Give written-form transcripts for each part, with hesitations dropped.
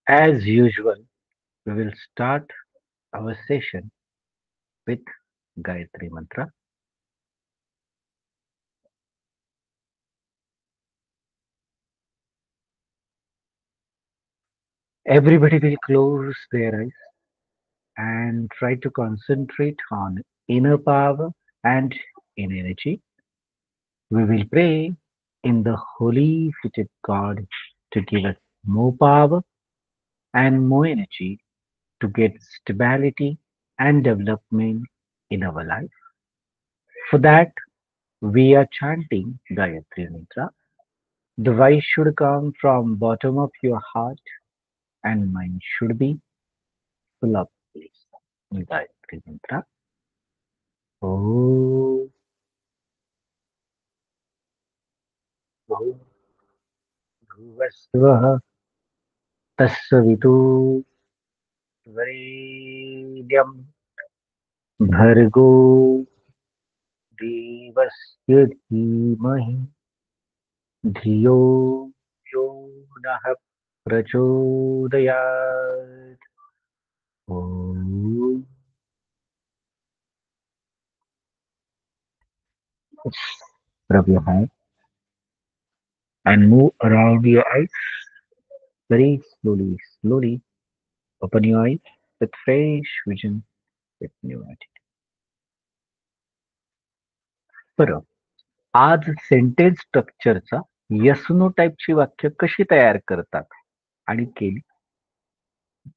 As usual, we will start our session with Gayatri Mantra. Everybody will close their eyes and try to concentrate on inner power and inner energy. We will pray in the holy footed God to give us more power and more energy to get stability and development in our life. For that, we are chanting Gayatri Mantra. The voice should come from bottom of your heart and mind should be full of peace. Gayatri Mantra. Om Bhuvasvah Tassavitu Varenyam Bhargo Devasya Dhimahi Dhiyo Yo Nah Prachodayat. Om. Rub your hand and move around your eyes very slowly, slowly. Open your eyes with fresh vision, with new attitude. बरं, आज sentence स्ट्रक्चरचा yes no टाईपची वाक्य कशी तयार करतात आणि केली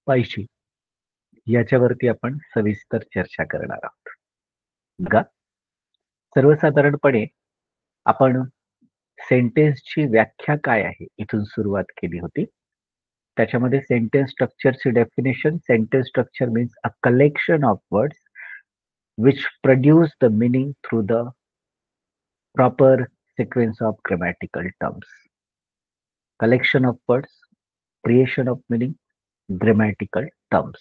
पाहिजे याच्यावरती आपण सविस्तर चर्चा करणार आहोत. बघा, सर्वसाधारणपणे आपण सेंटेन्सची व्याख्या काय आहे इथून सुरुवात केली होती. त्याच्यामध्ये सेंटेन्स स्ट्रक्चरची definition, sentence structure means a collection of words which produce the meaning through the proper sequence of grammatical terms. Collection of words, creation of meaning, grammatical terms.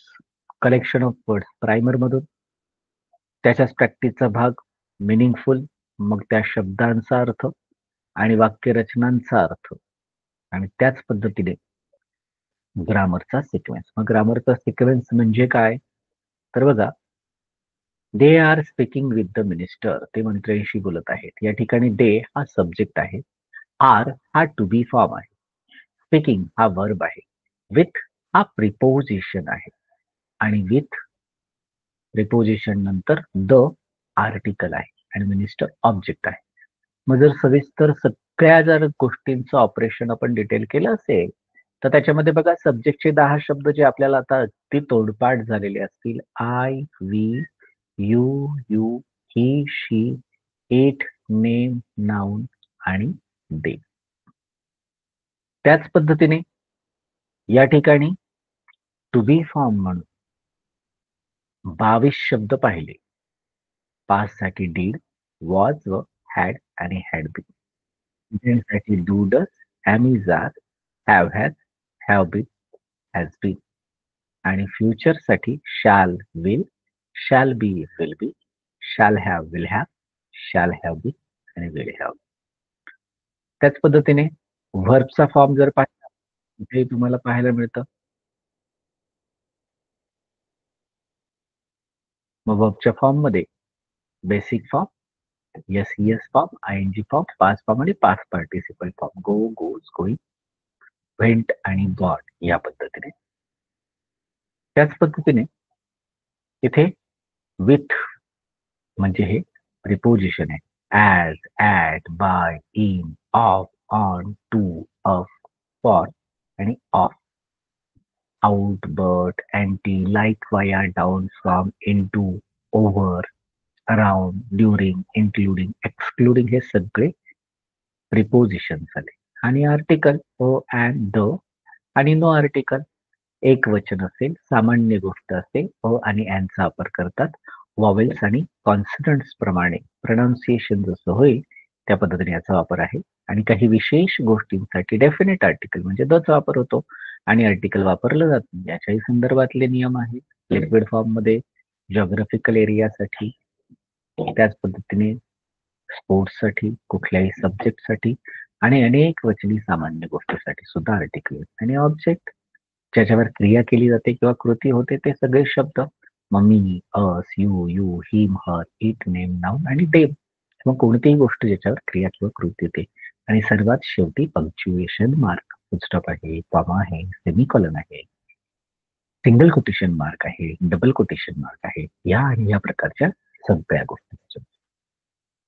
Collection of words primer मधून, त्याच्याच प्रॅक्टिसचा भाग meaningful, मग त्या शब्दांचा अर्थ आणि वाक्यरचनांचा अर्थ, आणि त्याच पद्धतीने ग्रामरचा सिक्वेन्स. मग ग्रामरचा सिक्वेन्स म्हणजे काय? तर बघा, they are speaking with the minister, ते मंत्र्यांशी बोलत आहेत. या ठिकाणी दे हा सब्जेक्ट आहे, आर हा टू बी फॉर्म आहे, स्पीकिंग हा वर्ब आहे, विथ हा प्रिपोजिशन आहे आणि विथ प्रिपोजिशन नंतर द आर्टिकल आहे आणि मिनिस्टर ऑब्जेक्ट आहे. मग जर सविस्तर सगळ्या जर गोष्टींचं ऑपरेशन आपण डिटेल केलं असेल तर त्याच्यामध्ये बघा, सब्जेक्टचे 10 शब्द जे आपल्याला आता अगदी तोंडपाठ झालेले असतील, I, we, you, you, he, she, it, name, noun आणि दे. त्याच पद्धतीने या ठिकाणी टू बी फॉर्म म्हणून 22 शब्द पाहिले. पास्ट साठी डीड, वॉज व हॅड आणि हॅड बीन. प्रेझेंट साठी do, does, am, is, are, have been, has been. आणि फ्युचर साठी shall, shall be, will be, shall have, shall have be आणि विल हॅव. त्याच पद्धतीने व्हर्बचा फॉर्म जर पाहिला, इथे तुम्हाला पाहायला मिळतं. मग वर्बच्या फॉर्म मध्ये basic form, yes yes form, आयएनजी form, past form आणि पास्ट पार्टिसिपल फॉर्म, गो, गोज, गोईंग, वेंट आणि गॉड या पद्धतीने. त्याच पद्धतीने इथे विथ म्हणजे हे प्रिपोजिशन आहे. As, at, by, in, of, on, to, off, for आणि of. Out, but, anti, like, via, down, from, into, over, around, during, including, excluding हे सगळे प्रिपोजिशन झाले. आणि आर्टिकल अ अँड द आणि नो आर्टिकल, एक वचन असेल, सामान्य गोष्ट असेल, अ आणि अँडचा वापर करतात. वॉवेल्स आणि कॉन्सनंट्स प्रमाणे प्रोनाउन्सिएशन जसं होईल त्या पद्धतीने याचा वापर आहे. आणि काही विशेष गोष्टींसाठी डेफिनेट आर्टिकल म्हणजे दचा वापर होतो आणि आर्टिकल वापरलं जात नाही. याच्याही संदर्भातले नियम आहेत. लिक्विड फॉर्म मध्ये जॉग्राफिकल एरियासाठी, त्याच पद्धतीने स्पोर्ट्ससाठी, कुठल्याही सब्जेक्टसाठी आणि अनेक वचनी सामान्य गोष्टीसाठी सुद्धा आर्टिकल आणि ऑब्जेक्ट. ज्याच्यावर क्रिया केली जाते किंवा कृती होते ते सगळे शब्द mummy, us, you, him, her, it, name, noun आणि देम किंवा कोणतीही गोष्ट ज्याच्यावर क्रिया किंवा कृती होते. आणि सर्वात शेवटी पंक्च्युएशन मार्क, फुलस्टॉप आहे, कॉमा आहे, सेमिकॉलन आहे, सिंगल कोटेशन मार्क आहे, डबल कोटेशन मार्क आहे, या आणि या प्रकारच्या सगळ्या गोष्टी त्याच्यात.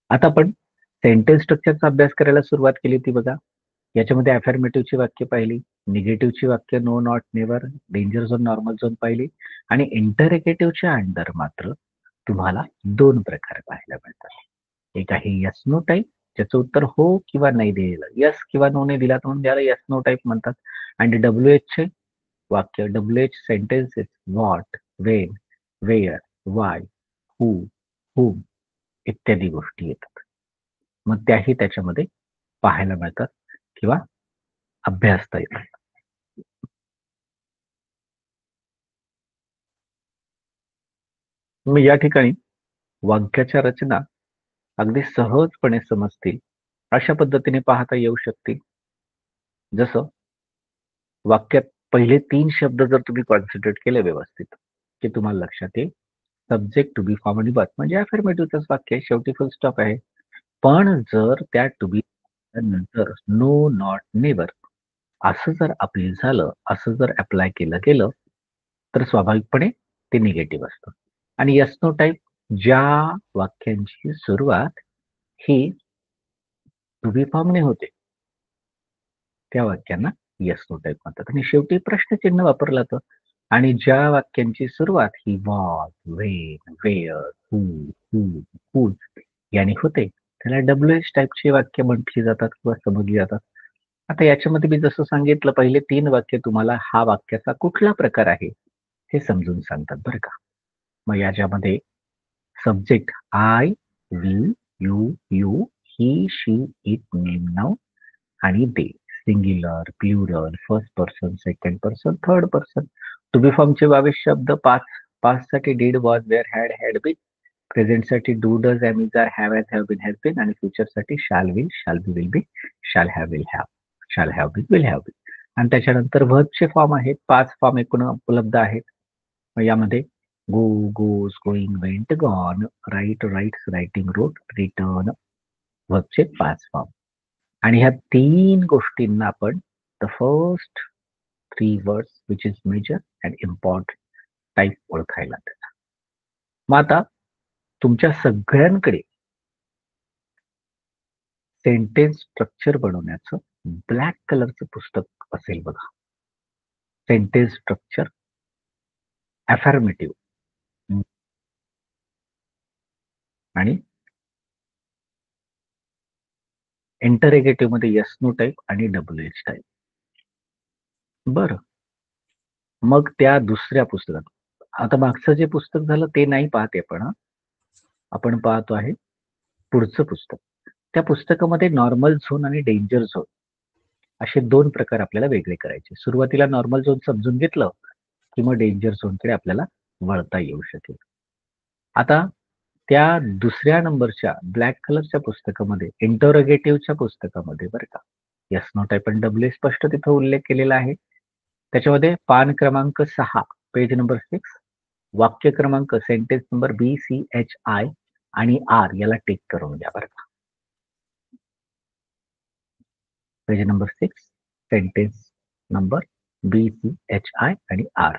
आता आपण सेंटेन्स स्ट्रक्चरचा अभ्यास करायला सुरुवात केली होती बघा. याच्यामध्ये अफर्मेटिव्हची वाक्य पाहिली, निगेटिव्हची वाक्य no, not, never, danger zone, normal zone पाहिली आणि इंटररोगेटिव्हच्या अंडर मात्र तुम्हाला दोन प्रकार पाहायला मिळतात. एक आहे यस नो टाईप, ज्याचं उत्तर हो किंवा नाही दिलेलं, यस किंवा नो ने दिला तर म्हणून त्याला यस नो टाईप म्हणतात. आणि डब्ल्यू चे वाक्य, W H sentences what, when, where, why, who, whom इत्यादी गोष्टी येतात. मग त्याही त्याच्यामध्ये पाहायला मिळतात किंवा अभ्यासता येतात. मग या ठिकाणी वाक्याच्या रचना अगदी सहजपणे समजतील अशा पद्धतीने पाहता येऊ शकतील. जसं वाक्यात पहिले 3 शब्द जर तुम्ही कॉन्सन्ट्रेट केले व्यवस्थित, की तुम्हाला लक्षात येईल. सब्जेक्ट, टू बी, फॉर्म आणि बट म्हणजे अफर्मेटिव्हचंच वाक्य आहे. शेवटी फुल स्टॉप आहे. पण जर त्या टू बी नंतर नो, नॉट, नेव्हर असं जर अपील झालं, असं जर अप्लाय केलं गेलं, तर स्वाभाविकपणे ते निगेटिव्ह असतं. आणि येस नो टाइप ज्या वाक्यांची सुरुवात ही टू बी फॉर्मने होते, त्या वाक्यांना येस नो टाइप म्हणतात. आणि शेवटी प्रश्नचिन्ह वापरलं जातं. आणि ज्या वाक्यांची सुरुवात ही what, when, where, who, whose याने होते, त्याला डब्ल्यू-एच टाइपची वाक्य म्हटली जातात किंवा समजली जातात. आता याच्यामध्ये मी जसं सांगितलं पहिले 3 वाक्य तुम्हाला हा वाक्याचा कुठला प्रकार आहे, हे समजून सांगतात बरं का. मग याच्यामध्ये subject I, we, you, he, she, it, name, noun आणि they. Singular, plural, first person, second person, third person. To be फॉर्मचे 22 शब्द, 5 साठी did, was, were, had been. प्रेझेंटसाठी do, does, am, is, are, have, have been, has been. आणि फ्युचरसाठी shall, will, shall be, will be, shall have, will have, shall have been, will have been. आणि त्याच्यानंतर व्हर्बचे form आहेत. 5 form एकूण उपलब्ध आहेत. मग यामध्ये go, goes, going, went, gone, write, writes, writing, wrote, written व्हर्बचे 5 फॉर्म. आणि ह्या 3 गोष्टींना आपण the first 3 words which is major and important type ओळखायला त्याचा. मग आता तुमच्या सगळ्यांकडे सेंटेन्स स्ट्रक्चर बनवण्याचं ब्लॅक कलरचं पुस्तक असेल बघा. सेंटेन्स स्ट्रक्चर अफर्मेटिव्ह आणि इंटरेगेटिव्ह मध्ये येस नो टाईप आणि डब्ल्यू एच टाईप. बरं, मग त्या दुसऱ्या पुस्तकात आता मागचं जे पुस्तक झालं ते नाही पाहते आपण पाहतो आहे पुढचं पुस्तक. त्या पुस्तकामध्ये नॉर्मल झोन आणि डेंजर झोन असे 2 प्रकार आपल्याला वेगळे करायचे. सुरुवातीला नॉर्मल झोन समजून घेतलं की मग डेंजर झोनकडे आपल्याला वळता येऊ शकेल. आता त्या दुसऱ्या नंबरच्या ब्लॅक कलरच्या पुस्तकामध्ये इंटरोगेटिव्हच्या पुस्तकामध्ये बरं का, येस नो टाईप आणि डब्ल्यू स्पष्ट तिथं उल्लेख केलेला आहे. त्याच्यामध्ये पान क्रमांक 6 पेज नंबर 6 वाक्य क्रमांक सेंटेन्स नंबर BCHI आणि आर याला टिक करून घ्या बरं का. Page number 6 sentence number BCHI आणि आर.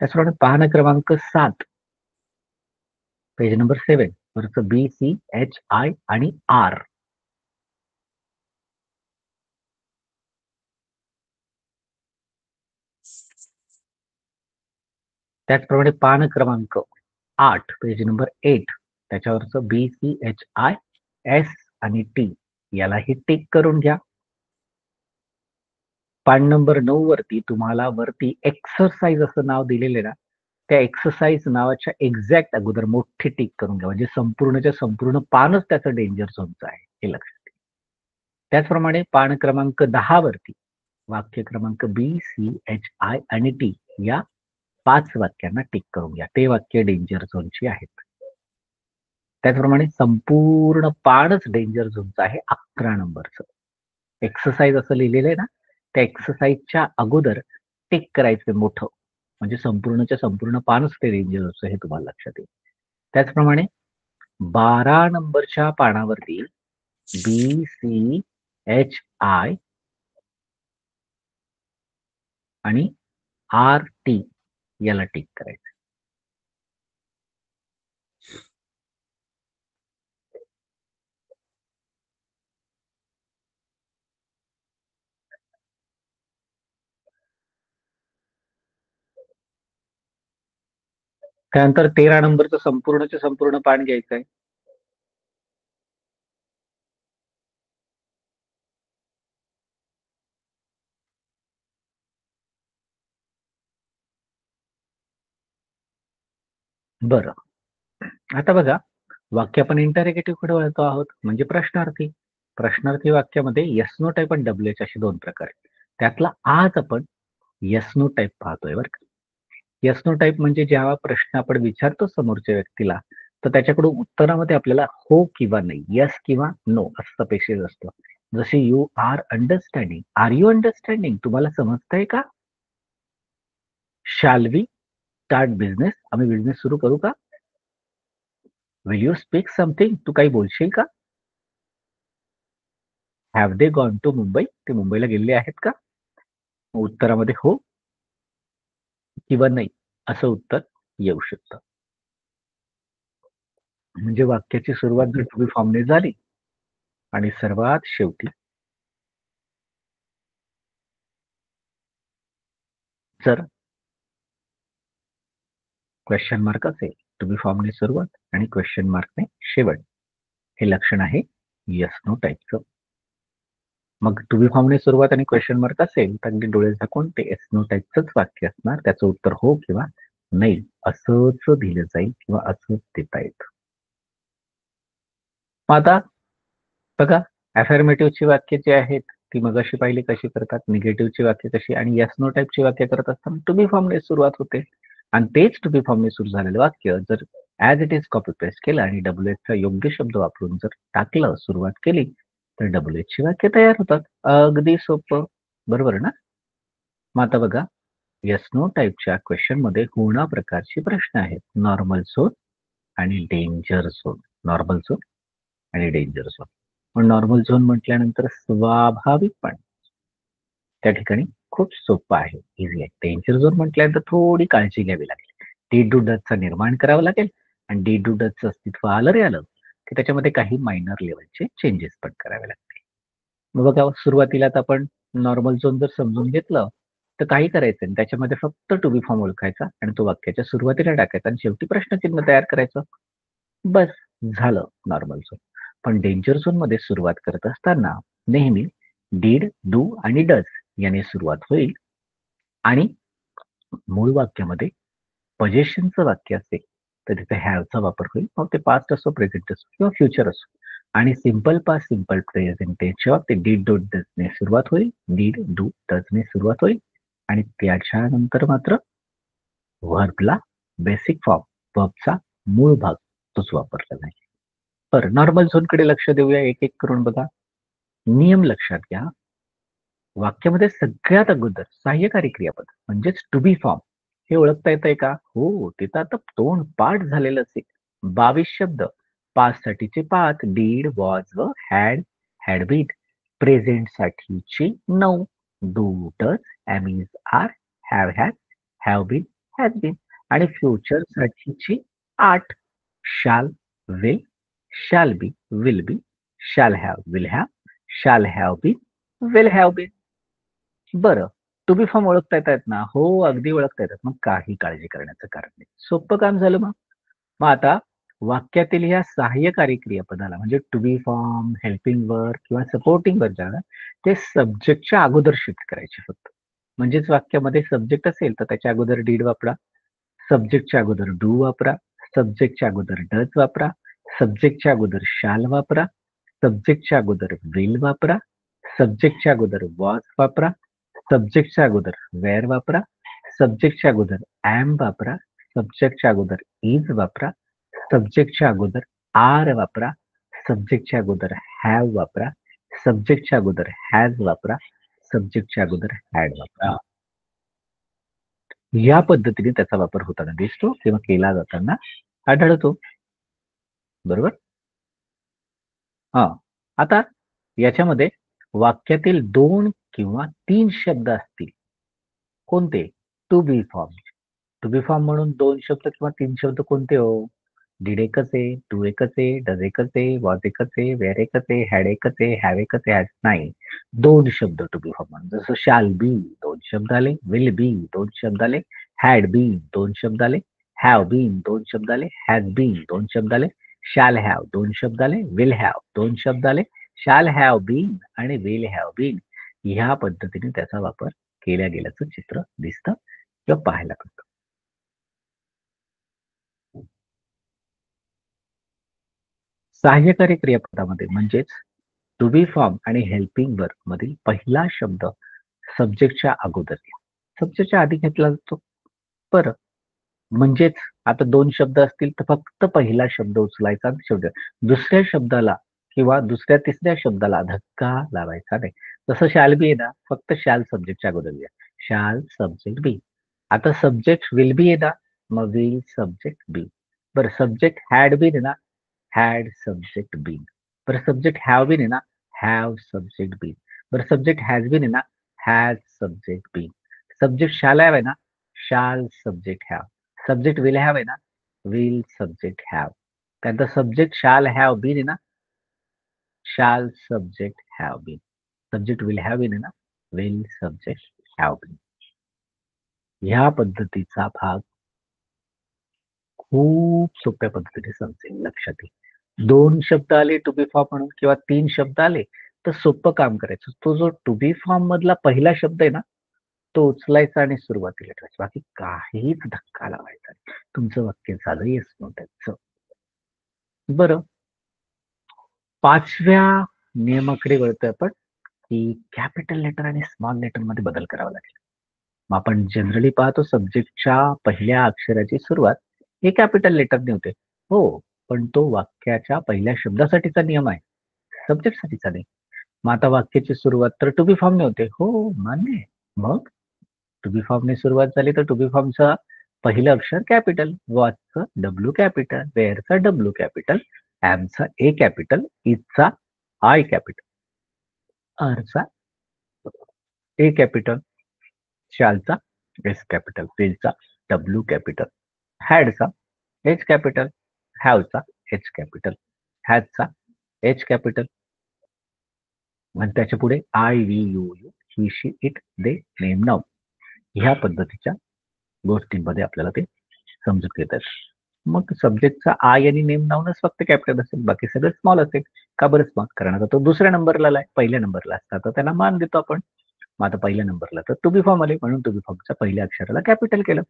त्याचप्रमाणे पान क्रमांक 7 पेज नंबर 7 वरचं BCHI आणि आर. त्याचप्रमाणे पान क्रमांक 8 पेज नंबर 8 त्याच्यावरचं BCHI S आणि T यालाही टिक करून घ्या. पान नंबर 9 वरती तुम्हाला वरती एक्सरसाइज असं नाव दिलेले ना, त्या एक्सरसाइज नावाच्या एक्झॅक्ट अगोदर मोठी टिक करून घ्या. म्हणजे संपूर्णच्या संपूर्ण पानच त्याचं डेंजर झोनचं आहे हे लक्षात घ्या. त्याचप्रमाणे पान क्रमांक 10 वरती वाक्य क्रमांक BCHI आणि T या 5 वाक्यांना टिक करून घ्या. ते वाक्य डेंजर झोनची आहेत. त्याचप्रमाणे संपूर्ण पानच डेंजर झोनचं आहे 11 नंबरचं. एक्सरसाइज असं लिहिलेलं आहे ना, त्या एक्सरसाइजच्या अगोदर टिक करायचं मोठं. म्हणजे संपूर्णच्या संपूर्ण पानच ते डेंजरसचं हे तुम्हाला लक्षात येईल. त्याचप्रमाणे 12 नंबरच्या पानावरती BCHI आणि RT याला टिक करायचं. त्यानंतर 13 नंबरचं संपूर्णच्या संपूर्ण पान घ्यायचंय. बरं. आता बघा, वाक्य आपण इंटररोगेटिव्ह कडे वळतो आहोत, म्हणजे प्रश्नार्थी. प्रश्नार्थी वाक्यामध्ये येस नो टाइप आणि WH असे 2 प्रकार आहेत. त्यातला आज आपण येस नो टाइप पाहतोय बरं का. येस नो टाइप म्हणजे जेव्हा प्रश्न आपण विचारतो समोरच्या व्यक्तीला, तर त्याच्याकडून उत्तरामध्ये आपल्याला हो किंवा नाही, येस किंवा नो असं अपेक्षित असतं. जसे you are understanding, are you understanding, तुम्हाला समजतंय का? शॅल वी स्टार्ट बिझनेस, आम्ही बिझनेस सुरू करू का? विल यू स्पीक समथिंग, तू काही बोलशील का? Have they gone to Mumbai, ते मुंबईला गेलेले आहेत का? उत्तरामध्ये हो किंवा नाही असं उत्तर येऊ शकतं. म्हणजे वाक्याची सुरुवात जर टू बी फॉर्मने झाली आणि सर्वात शेवटी जर क्वेश्चन मार्क असेल, टू बी फॉर्मने सुरुवात आणि क्वेश्चन मार्कने शेवट, हे लक्षण आहे येस नो टाइपचं. मग टू बी फॉर्मने सुरुवात आणि क्वेश्चन मार्क असेल तर अगदी डोळे झाकून ते येस नो टाइपचंच वाक्य असणार. त्याचं उत्तर हो किंवा नाही असंच दिलं जाईल किंवा असंच देता येतं. मग आता बघा, अफर्मेटिव्हची वाक्य जी आहेत ती मगाशी पाहिली कशी करतात, निगेटिव्हची वाक्य कशी आणि येस नो टाइपची वाक्य करत असताना टू बी फॉर्मने सुरुवात होते आणि तेच टू बी फॉर्मने सुरू झालेलं वाक्य जर as it is copy paste केलं आणि WH चा योग्य शब्द वापरून जर टाकलं, सुरुवात केली तर WH ची वाक्य तयार होतात. अगदी सोपं, बरोबर ना? मग आता बघा, येस नो टाइपच्या क्वेश्चन मध्ये होणा प्रकारचे प्रश्न आहेत, नॉर्मल झोन आणि डेंजर झोन. नॉर्मल झोन आणि डेंजर झोन. पण नॉर्मल झोन म्हटल्यानंतर स्वाभाविकपणे त्या ठिकाणी खूप सोपं आहे, इझी आहे. डेंजर झोन म्हटल्यानंतर थोडी काळजी घ्यावी लागेल. डी डू डचचं निर्माण करावं लागेल आणि डी डू डचचं अस्तित्व आलं रे आलं की त्याच्यामध्ये काही मायनर लेवलचे चेंजेस पण करावे लागतील. मग बघा, सुरुवातीला आता आपण नॉर्मल झोन जर समजून घेतलं तर काही करायचं नाही, त्याच्यामध्ये फक्त टू बी फॉर्म ओळखायचा आणि तो वाक्याच्या सुरुवातीला टाकायचा आणि शेवटी प्रश्नचिन्ह तयार करायचं. बस झालं नॉर्मल झोन. पण डेंजर झोन मध्ये सुरुवात करत असताना नेहमी डीड, डू आणि डज याने सुरुवात होईल आणि मूळ वाक्यामध्ये पोझिशनचं वाक्य असेल तर तिथे हॅवचा वापर होईल. मग ते पास्ट असो, प्रेझेंट असो किंवा फ्युचर असो. आणि सिंपल पास्ट, सिंपल प्रेझेंट टेन्सच्या बाबतीत डीड, डू, डजने सुरुवात होईल. डीड, डू, डजने सुरुवात होईल आणि त्याच्यानंतर मात्र व्हर्बला बेसिक फॉर्म, व्हर्बचा मूळ भाग तोच वापरला जाईल. बरं, नॉर्मल झोनकडे लक्ष देऊया एक एक करून. बघा, नियम लक्षात घ्या. वाक्यामध्ये सगळ्यात अगोदर सहाय्यकारी क्रियापद म्हणजेच टू बी फॉर्म हे ओळखता येतंय का? हो, ते तर आता तोंड पाठ झालेलं असेल. 22 शब्द, पास्ट साठीचे 5, डीड, वॉज व हॅड, हॅड बीन. प्रेझेंट साठीचे 9, do, does, am is, are, have had, have been, has been. आणि फ्युचर साठीचे 8, shall, will, shall be, will be, shall have, will have, shall have been, will have been. बरं, to be form ओळखता येतायत ना? हो, अगदी ओळखता येतात. मग काही काळजी करण्याचं कारण नाही. सोपं काम झालं मग. मग आता वाक्यातील ह्या सहाय्यकारी क्रियापदाला म्हणजे to be form, helping verb किंवा सपोर्टिंग वर्ब ज्याला ते सब्जेक्टच्या अगोदर शिफ्ट करायचे फक्त. म्हणजेच वाक्यामध्ये सब्जेक्ट असेल तर त्याच्या अगोदर डीड वापरा, सब्जेक्टच्या अगोदर डू वापरा, सब्जेक्टच्या अगोदर डज वापरा, सब्जेक्टच्या अगोदर शाल वापरा, सब्जेक्टच्या अगोदर विल वापरा, सब्जेक्टच्या अगोदर वॉज वापरा, सब्जेक्टच्या अगोदर वेअर वापरा, सब्जेक्टच्या अगोदर एम वापरा, सब्जेक्टच्या अगोदर इज वापरा, सब्जेक्टच्या अगोदर आर वापरा, सब्जेक्टच्या अगोदर हॅव वापरा, सब्जेक्टच्या अगोदर हॅज वापरा, सब्जेक्टच्या अगोदर हॅड वापरा. या पद्धतीने त्याचा वापर होताना दिसतो किंवा केला जाताना आढळतो. बरोबर. हा. आता याच्यामध्ये वाक्यातील 2 किंवा 3 शब्द असतील. कोणते? To be form. To be form म्हणून 2 शब्द किंवा 3 शब्द कोणते हो? डिड एकच आहे, डू एकच आहे, डज एकच आहे, वॉज एकच आहे, वेअर एकच आहे, हॅड एकच आहे, हॅव एकच आहे, नाही. 2 शब्द टू बी फॉर्म म्हणून. जसं शॅल बी 2 शब्द आले, विल बी 2 शब्द आले, हॅड बीन 2 शब्द आले, हॅव बीन 2 शब्द आले, हॅज बीन 2 शब्द आले, शॅल हॅव 2 शब्द आले, विल हॅव 2 शब्द आले, शॅल हॅव बीन आणि विल हॅव बीन ह्या पद्धतीने त्याचा वापर केल्या गेल्याचं चित्र दिसतं किंवा पाहायला मिळतं. सहाय्यकारी क्रियापदामध्ये म्हणजेच टू बी फॉर्म आणि हेल्पिंग वर्ब मधील पहिला शब्द सब्जेक्टच्या अगोदर सब्जेक्टच्या आधी घेतला जातो. बरं. म्हणजेच आता 2 शब्द असतील तर फक्त पहिला शब्द उचलायचा आणि शेवटी दुसऱ्या शब्दाला किंवा दुसऱ्या तिसऱ्या शब्दाला धक्का लावायचा नाही. जसं शॅल बी आहे ना, फक्त शॅल सब्जेक्टच्या अगोदर घ्या. शॅल सब्जेक्ट बी. आता सब्जेक्ट विल बी आहे ना, मग विल सब्जेक्ट बी. बरं, सब्जेक्ट हॅड बीन आहे ना, हॅड सब्जेक्ट बीन. बरं, सब्जेक्ट हॅव बीन आहे ना, हॅव सब्जेक्ट बीन. बरं, सब्जेक्ट हॅज बीन आहे ना, has subject been. Subject shall have आहे ना, shall subject have. Subject will have आहे ना, विल सब्जेक्ट हॅव. त्यानंतर सब्जेक्ट शाल हॅव बीन आहे ना, shall subject have been. Subject will have been आहे ना, विल सब्जेक्ट हॅव बीन. ह्या पद्धतीचा भाग खूप सोप्या पद्धतीने समजेल, लक्षात येईल. 2 शब्द आले टू बी फॉर्म म्हणून किंवा 3 शब्द आले तर सोपं काम करायचं. तो जो टू बी फॉर्म मधला पहिला शब्द आहे ना, तो उचलायचा आणि सुरुवातीला ठेवायचा. बाकी काहीच धक्का लावायचा नाही. तुमचं वाक्य झालं येस नो त्याचं. बरं, 5व्या नियमाकडे वळतोय आपण, की कॅपिटल लेटर आणि स्मॉल लेटर मध्ये बदल करावा लागेल. मग आपण जनरली पाहतो सब्जेक्टच्या पहिल्या अक्षराची सुरुवात हे कॅपिटल लेटरने होते. हो, पण तो वाक्याच्या पहिल्या शब्दासाठीचा नियम आहे, सब्जेक्टसाठीचा नाही. मग आता वाक्याची सुरुवात तर टू बी फॉर्मने होते. हो, मान्य आहे. मग टू बी फॉर्मने सुरुवात झाली तर टू बी फॉर्मचा पहिलं अक्षर कॅपिटल, वॉचचं डब्ल्यू कॅपिटल, वेअरचा डब्ल्यू कॅपिटल, एमचा ए कॅपिटल, इथचा आय कॅपिटल, आरचा ए कॅपिटल, शालचा एस कॅपिटल, विलचा डब्ल्यू कॅपिटल, हॅडचा एच कॅपिटल, हॅवचा एच कॅपिटल, हॅजचा एच कॅपिटल आणि त्याच्या पुढे I we you you he she it they name नाव ह्या पद्धतीच्या गोष्टींमध्ये आपल्याला ते समजून घेतात. मग सब्जेक्टचा आय आणि नेम नाऊनच फक्त कॅपिटल असेल, बाकी सगळं स्मॉल असेल. का बरं स्मॉल? कारण आता तो दुसऱ्या नंबरला आहे, पहिल्या नंबरला असता तर त्याला मान देतो आपण. मग आता पहिल्या नंबरला तर टू बी फॉर्म आले म्हणून टू बी फॉर्मच्या पहिल्या अक्षराला कॅपिटल केलं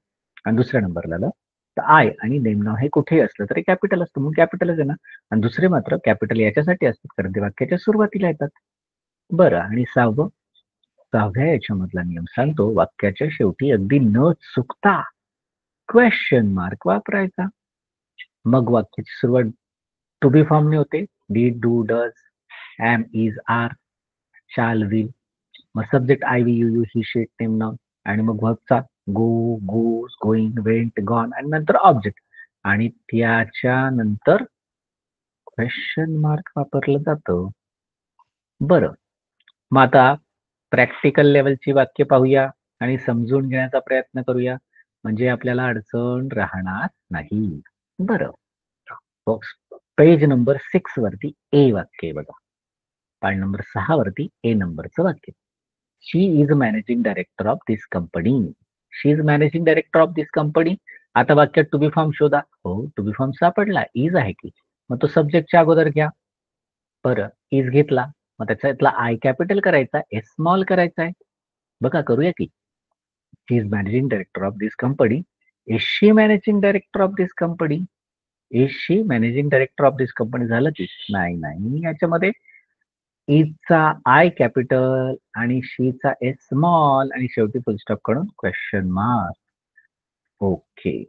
आणि दुसऱ्या नंबरला आलं तर आय आणि नेम नाव हे कुठेही असलं तरी कॅपिटल असतं, म्हणून कॅपिटलच आहे ना. आणि दुसरे मात्र कॅपिटल याच्यासाठी असतात कारण ते वाक्याच्या सुरुवातीला येतात. बरं, आणि 6व्या याच्यामधला नियम सांगतो वाक्याच्या शेवटी अगदी न चुकता क्वेश्चन मार्क वापरायचा. मग वाक्याची सुरुवात टू बी फॉर्मने होते. Did, do, does, am, is, are, shall, will. मग subject I, we, you, you, he, she, name, noun आणि मग वर्बचा go, goes, going, went, gone आणि नंतर ऑब्जेक्ट आणि त्याच्या नंतर क्वेश्चन मार्क वापरलं जातं. बरं, मग आता प्रॅक्टिकल लेवलची वाक्य पाहूया आणि समजून घेण्याचा प्रयत्न करूया म्हणजे आपल्याला अडचण राहणार नाही. बरं, पेज नंबर 6 वरती ए वाक्य आहे बघा. पान नंबर 6 वरती ए नंबरचं वाक्य. She is managing director of this company. She is managing director of this company. आता वाक्यात टू बी फॉर्म शोधा. हो, टू बी फॉर्म सापडला, इज आहे की. मग तो सब्जेक्टच्या अगोदर घ्या. बरं, इज घेतला, मग त्याच्यातला आय कॅपिटल करायचा, एस स्मॉल करायचा आहे. बघा करूया की. She is managing director of this company. Is she managing director of this company. Is she managing director of this company झालं की नाही? नाही, याच्यामध्ये इजचा आय कॅपिटल आणि शीचा एस स्मॉल आणि शेवटी फुल स्टॉप करून क्वेश्चन मार्क. ओके,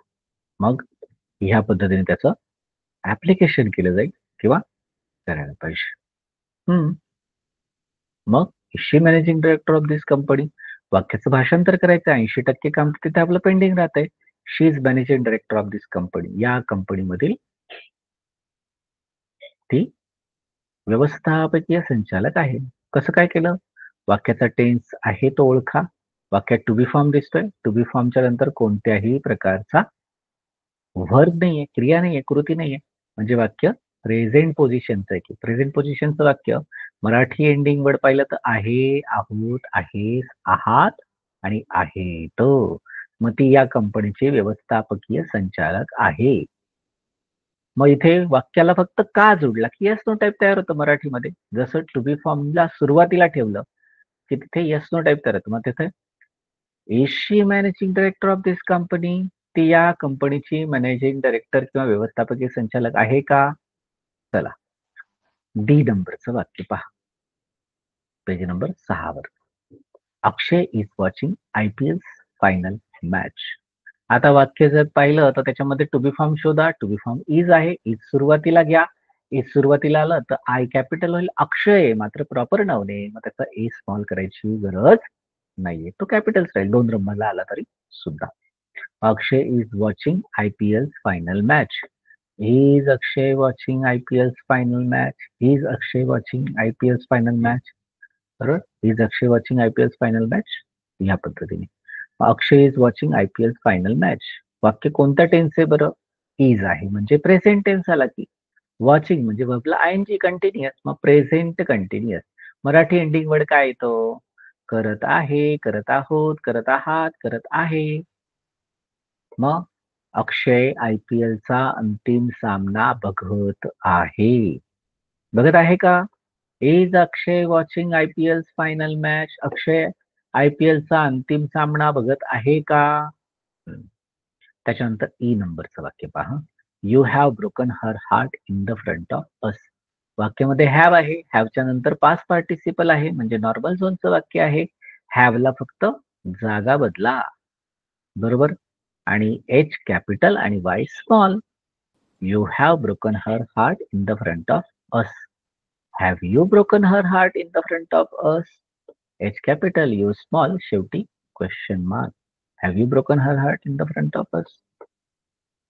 मग ह्या पद्धतीने त्याचं ऍप्लिकेशन केलं जाईल किंवा करायला पाहिजे. मग she managing director of this company. वाक्याचं भाषांतर करायचं 80% काम तिथे आपलं पेंडिंग राहतंय. She is managing director of this company. या कंपनीमधील ती व्यवस्थापकीय संचालक आहे. कसं काय केलं? वाक्याचा टेन्स आहे तो ओळखा. वाक्यात टू बी फॉर्म दिसतोय. टू बी फॉर्मच्या नंतर कोणत्याही प्रकारचा व्हर्ब नाहीये, क्रिया नाहीये, कृती नाहीये. म्हणजे वाक्य प्रेझेंट पोझिशनचं आहे की प्रेझेंट पोझिशनचं वाक्य मराठी एंडिंग वर्ड पाहिलं तर आहे, आहोत, आहेस, आहात आणि आहेत. मग ती या कंपनीचे व्यवस्थापकीय संचालक आहे. मग इथे वाक्याला फक्त का जोडला की येस नो टाईप तयार होतं मराठीमध्ये. जसं टू बी फॉर्मला सुरुवातीला ठेवलं की तिथे येस नो टाईप तयार होतं. मग तिथे is she managing director of this company? ती या कंपनीची मॅनेजिंग डायरेक्टर किंवा व्यवस्थापकीय संचालक आहे का? चला डी नंबरचं वाक्य पहा. पेज नंबर 6 वर. Akshay is watching IPL final match. आता वाक्य जर पाहिलं तर त्याच्यामध्ये टू बी फॉर्म शोधा. टू बी फॉर्म इज आहे. इज सुरुवातीला घ्या. इज सुरुवातीला आलं तर आय कॅपिटल होईल. अक्षय मात्र प्रॉपर नाव नाही. मग त्याचा ए स्मॉल करायची गरज नाहीये. तो कॅपिटल राहील. 2 नंबरला आला तरी सुद्धा. Akshay is watching IPL final match. Is Akshay watching IPL's final match? Is Akshay watching IPL's final match? बरोबर? Is Akshay watching IPL's final match? ह्या पद्धतीने. Akshay is watching IPL final match. वाक्य कोणत्या टेन्स आहे बरं? इज आहे म्हणजे प्रेझेंट टेन्स आला की. वॉचिंग म्हणजे वर्बला आयएनजी कंटिन्युअस. मग present continuous. Marathi ending word काय येतो? करत आहे, करत आहोत, करत आहात, करत आहे. मग अक्षय IPLचा अंतिम सामना बघत आहे. बघत आहे का? Is Akshay watching IPL's final match? Akshay IPLचा अंतिम सामना बघत आहे का? त्याच्यानंतर ई नंबरचं वाक्य पहा. You have broken her heart in the front of अस. वाक्यामध्ये हॅव आहे. हॅवच्या नंतर पास्ट पार्टिसिपल आहे म्हणजे नॉर्मल झोनचं वाक्य आहे. हॅवला फक्त जागा बदला. बरोबर? आणि एच कॅपिटल आणि Y small. You have broken her heart in the front of us. Have you broken her heart in the front of us? H capital, you small, शेवटी question mark. Have you broken her heart in the front of us?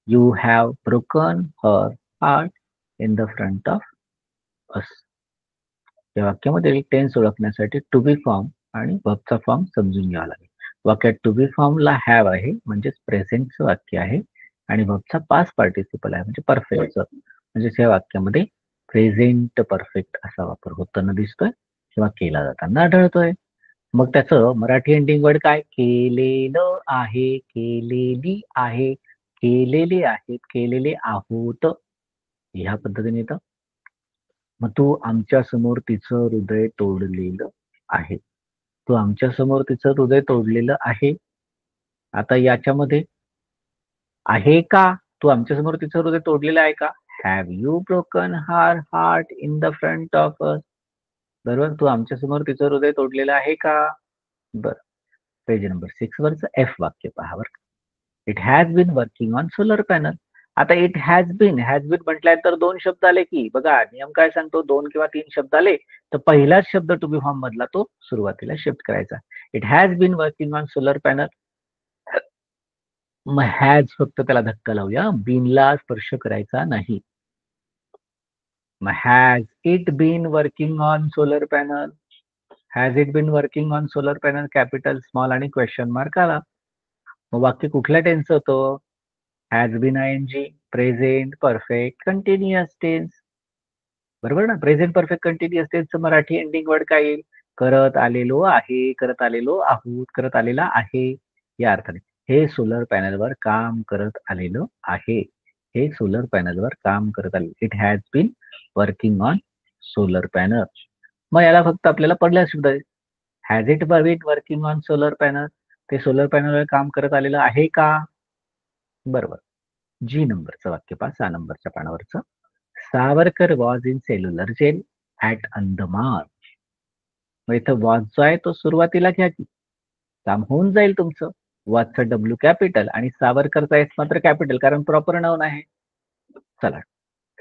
You have broken her heart in the front of us. या वाक्यामध्ये tense ओळखण्यासाठी to be form आणि वर्बचा form समजून घ्यावा लागेल. वाक्यात to be फॉर्मला have आहे म्हणजेच प्रेझेंटचं वाक्य आहे आणि वर्बचा पास्ट पार्टिसिपल आहे म्हणजे परफेक्टचं. म्हणजेच या वाक्यामध्ये प्रेझेंट परफेक्ट असा वापर होताना दिसतोय किंवा केला जाताना आढळतोय. मग त्याचं मराठी एंडिंग वर्ड काय? केलेलं आहे, केलेली आहे, केलेले आहेत, केलेले आहोत. ह्या पद्धतीने येतं. मग तू आमच्या समोर तिचं हृदय तोडलेलं आहे. तू आमच्या समोर तिचं हृदय तोडलेलं आहे. आता याच्यामध्ये आहे का? तू आमच्या समोर तिचं हृदय तोडलेलं आहे का? Have you broken her heart in the front of अस? बरोबर. तू आमच्या समोर तिचं हृदय तोडलेलं आहे का? बरं. पेज नंबर 6 वरचं एफ वाक्य पहा बरं. It has been working on solar panel. आता इट हॅज बीन म्हटल्यानंतर 2 शब्द आले की बघा नियम काय सांगतो 2 किंवा 3 शब्द आले तर पहिलाच शब्द टू बी फॉर्म मधला तो सुरुवातीला शिफ्ट करायचा. It has been working on solar panel. मग हॅज फक्त त्याला धक्का लावूया. बीनला स्पर्श करायचा नाही. मग has it been working on solar panel? Has it been working on solar panel? Capital, small आणि क्वेश्चन मार्क आला. मग वाक्य कुठल्या टेन्स होतं? Has been ING, present perfect continuous tense. बरोबर ना? प्रेझेंट परफेक्ट कंटिन्युअस टेन्सचं मराठी एंडिंग वर्ड काय येईल? करत आलेलो आहे, करत आलेलो आहोत, करत आलेला आहे या अर्थाने. हे सोलर पॅनलवर काम करत आलेलं आहे. हे सोलर पॅनलवर काम करत आले. It has been working on solar panel. मग याला फक्त आपल्याला पडल्या शब्द has it been working on solar panel? ते सोलर पॅनलवर काम करत आलेलं आहे का? बरोबर. जी नंबरचं वाक्य पहा 6 नंबरच्या पानावरचं. Savarkar was in cellular jail at Andaman. मग इथं वॉज जो आहे तो सुरुवातीला घ्या की काम होऊन जाईल तुमचं. वॉजचं डब्ल्यू कॅपिटल आणि सावरकरचा एस मात्र कॅपिटल कारण प्रॉपर नाउन आहे. चला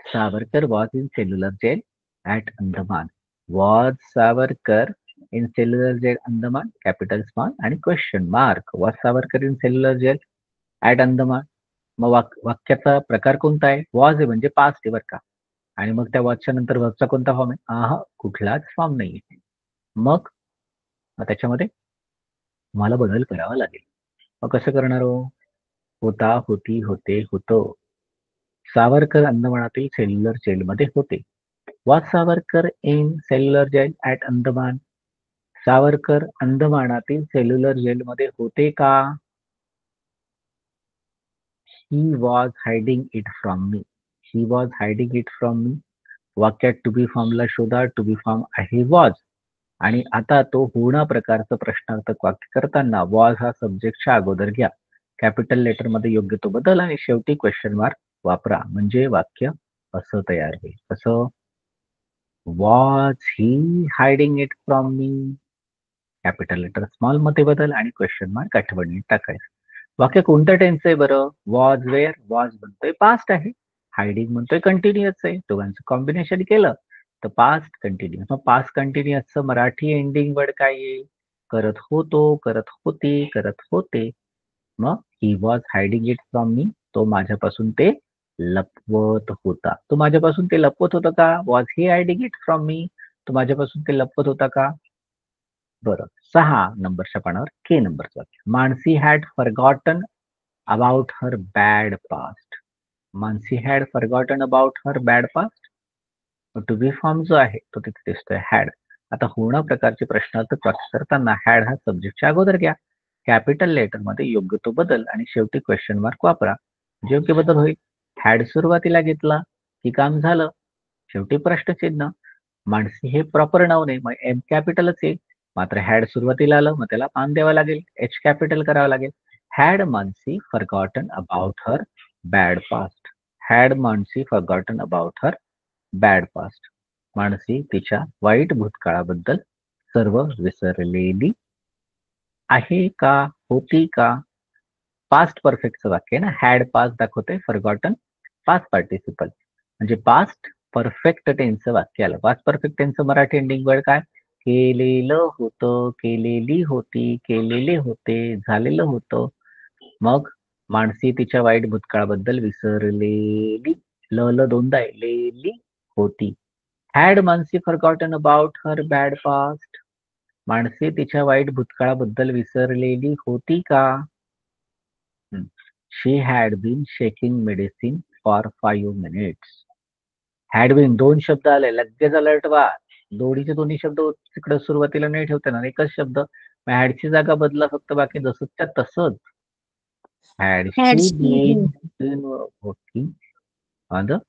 Savarkar was in cellular jail at Andaman. Was Savarkar in cellular jail Andaman, capital small आणि question mark. Was Savarkar in cellular jail at Andaman. मग वाक्याचा प्रकार कोणता आहे? वॉज आहे म्हणजे पास्ट आहे बरं का. आणि मग त्या वॉजच्या नंतर वर्बचा कोणता फॉर्म आहे? कुठलाच फॉर्म नाही. मग त्याच्यामध्ये तुम्हाला बदल करावा लागेल. मग कसं करणार हो? होता, होती, होते, होतो. सावरकर अंदमानातील सेल्युलर जेलमध्ये होते. Was Savarkar in cellular jail at Andaman. सावरकर अंदमानातील सेल्युलर जेलमध्ये होते का? He was hiding it from me. He was hiding it from me. वाक्यात टू बी फॉर्मला शोधा. टू बी फॉर्म आहे वॉज. आणि आता तो होणं प्रकारचं प्रश्नार्थक वाक्य करताना वॉज हा सब्जेक्टच्या अगोदर घ्या. कॅपिटल लेटर मध्ये योग्य तो बदल आणि शेवटी क्वेश्चन मार्क वापरा. म्हणजे वाक्य असं तयार होईल. कसं? Was he hiding it from me. Capital letter small मध्ये बदल आणि क्वेश्चन मार्क आठवणीत टाकायचं. वाक्य कोणतं टेन्स आहे बरं? Was were. वॉज म्हणतोय पास्ट आहे. हायडिंग म्हणतोय कंटिन्युअस आहे. दोघांचं कॉम्बिनेशन केलं तर पास्ट कंटिन्युअस. मग पास्ट कंटिन्युअसचं मराठी एंडिंग वर्ड काय आहे? करत होतो, करत होती, करत होते. मग ही वॉज हायडिंग इट फ्रॉम मी. तो माझ्यापासून ते लपवत होता. तो माझ्यापासून ते लपवत होता का? Was he hiding it from मी. तो माझ्यापासून ते लपवत होता का? बरं. 6 नंबरच्या पानावर के नंबरचं वाक्य. Mansi had forgotten about her bad past. Mansi had forgotten about her bad past. To be form जो आहे तो तिथे दिसतोय हॅड. आता होणं प्रकारचे प्रश्नार्थक वाक्य करताना हॅड हा सब्जेक्टच्या अगोदर घ्या. कॅपिटल लेटर मध्ये योग्य तो बदल आणि शेवटी क्वेश्चन मार्क वापरा. योग्य बदल होईल. हॅड सुरुवातीला घेतला की काम झालं. शेवटी प्रश्नचिन्ह. मानसी हे प्रॉपर नाउन आहे, मग एम कॅपिटलच आहे. मात्र हॅड सुरुवातीला आलं मग त्याला मान द्यावा लागेल. एच कॅपिटल करावं लागेल. Had Mansi forgotten about her bad past. Had Mansi forgotten about her bad past. Mansi तिच्या वाईट भूतकाळाबद्दल सर्व विसरलेली आहे का? होती का? पास्ट परफेक्टचं वाक्य आहे ना. हॅड पास्ट दाखवते, फॉरगॉटन पास्ट पार्टिसिपल. म्हणजे पास्ट परफेक्ट टेन्सचं वाक्य आलं. पास्ट परफेक्ट टेन्सचं मराठी एंडिंग वर्ड काय? केलेलं होतं, केलेली होती, केलेले होते, झालेलं होतं. मग मानसी तिच्या वाईट भूतकाळाबद्दल विसरलेली, ल दोनदा आहे, लेली होती. Had Mansi forgotten about her bad past. Mansi तिच्या वाईट भूतकाळाबद्दल विसरलेली होती का? She had been shaking medicine for 5 minutes. Had been 2 शब्द आले, लगेच अलर्ट व्हा. दोन्ही शब्द तिकडे सुरुवातीला नाही ठेवता ना, एकच शब्द. हॅडची जागा बदला फक्त, बाकी जसंच्या तसंच. Had she been working on the.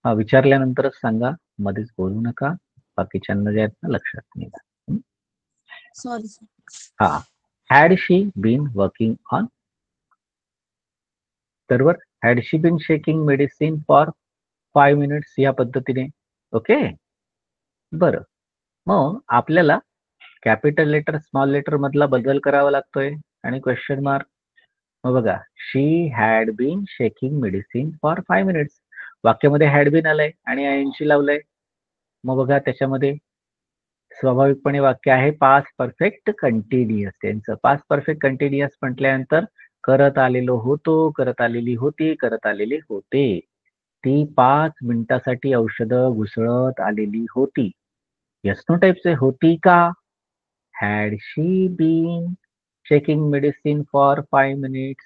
हा विचारल्यानंतरच सांगा, मध्येच बोलू नका. बाकीच्यांना जे आहेत ना लक्षात नाही. सॉरी. हा. Had she been working on. बरोबर. Had she been shaking medicine for 5 minutes या पद्धतीने. ओके. बरं. मग आपल्याला कॅपिटल लेटर स्मॉल लेटर मधला बदल करावा लागतोय आणि क्वेश्चन मार्क. मग बघा, she had been shaking medicine for 5 minutes. वाक्यामध्ये हॅड बीन आलंय आणि आयएनजी लावलंय. मग बघा त्याच्यामध्ये स्वाभाविकपणे वाक्य आहे पास्ट परफेक्ट कंटिन्युअस. त्यांचं पास्ट परफेक्ट कंटिन्युअस म्हटल्यानंतर करत आलेलो होतो, करत आलेली होती, करत आलेले होते. ती 5 मिनिटासाठी औषधं घुसळत आलेली होती. येस नो टाईपचे होती का? Had she been checking medicine for 5 minutes.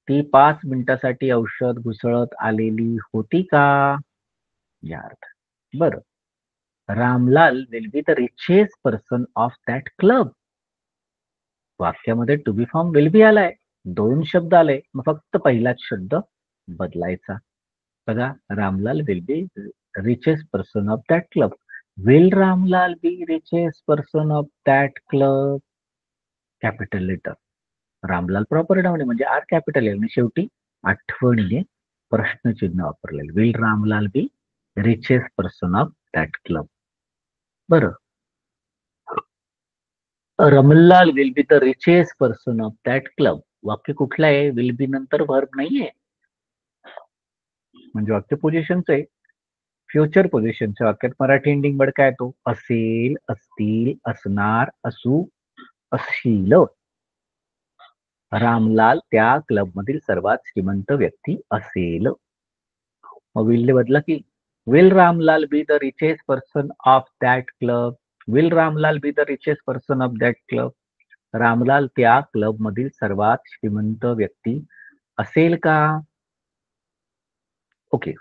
ती 5 मिनिटासाठी औषध घुसळत आलेली होती का? या अर्थ. बरं. Ramlal will be the richest person of that club. वाक्यामध्ये to be form will be आलाय, 2 शब्द आले, मग फक्त पहिलाच शब्द बदलायचा. बघा, Ramlal will be richest person of that club. Will Ramlal be richest person of that club. Capital letter. Ramlal proper noun आहे म्हणजे आर कॅपिटल आहे आणि शेवटी आठवणीने प्रश्नचिन्ह वापरलेलं. Will Ramlal be richest person of that club. बरं. Ramanlal will be the richest person of that club. वाक्य कुठलं आहे? विल बी नंतर वर्ब नाहीये, म्हणजे वाक्य पोझिशनच आहे. फ्युचर पोझिशनच्या वाक्यात मराठी एंडिंग वर्ड काय तो असेल, असतील, असणार, असू, असशील. रामलाल त्या क्लब मधील सर्वात श्रीमंत व्यक्ती असेल. मग विल बदला की will Ramlal B the richest person of that club. Will Ramlal B the richest person of that club. Ramlal त्या क्लब मधील सर्वात श्रीमंत व्यक्ती असेल का? Okay.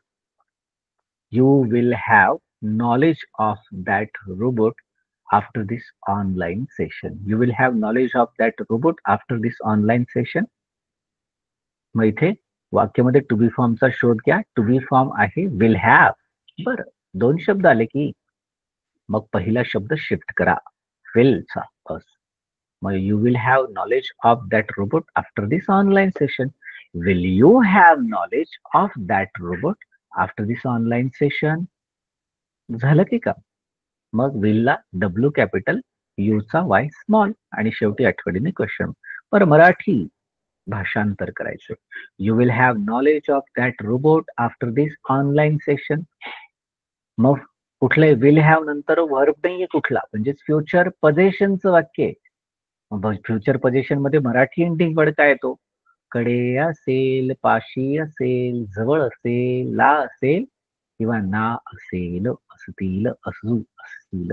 You will have knowledge of that robot after this online session. You will have knowledge of that robot after this online session. मग इथे वाक्यामध्ये टू बी फॉर्मचा शोध घ्या. टू बी फॉर्म आहे विल हॅव. बरं, दोन शब्द आले की मग पहिला शब्द शिफ्ट करा विलचा अस. मग you will have knowledge of that robot after this online session. Will you have knowledge of that robot after this online session. झालं की का? मग विलला डब्ल्यू कॅपिटल, यूचा वाय स्मॉल आणि शेवटी आठवणीने क्वेश्चन. बरं, मराठी भाषांतर करायचं. You will have knowledge of that robot after this online session. मग कुठलंय विल हॅव नंतर व्हर्ब नाहीये कुठला, म्हणजेच फ्युचर पोझिशनचं वाक्य आहे. फ्युचर पोझिशन मध्ये मराठी एंडिंग वर्ड काय येतो? कडे असेल, पाशी असेल, जवळ असेल, ला असेल किंवा ना असेल, असतील, असू, असतील.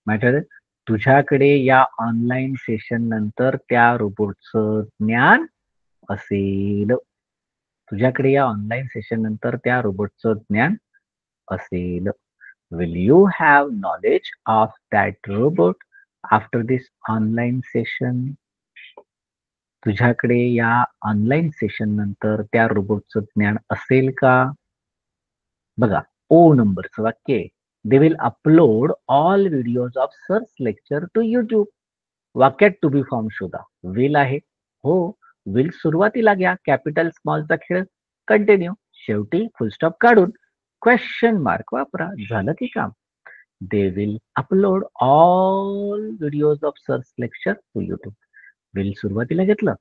मॅटर तुझ्याकडे या ऑनलाईन सेशन नंतर त्या रोबोटचं ज्ञान असेल. तुझ्याकडे या ऑनलाईन सेशन नंतर त्या रोबोटचं ज्ञान असेल. Will you have knowledge of that robot after this online session. तुझ्याकडे या ऑनलाईन सेशन नंतर त्या रोबोटचं ज्ञान असेल का? बघा, ओ नंबरचं वाक्य आहे. They will upload all videos of search lecture to YouTube. वाक्यात टू बी फॉर्म शोधा. विल आहे, हो. विल सुरुवातीला घ्या, कॅपिटल स्मॉलचा खेळ. कंटिन्यू, शेवटी फुलस्टॉप काढून क्वेश्चन मार्क वापरा. झालं की काम? They will upload all videos of search lecture to YouTube. Will सुरुवातीला घेतलं.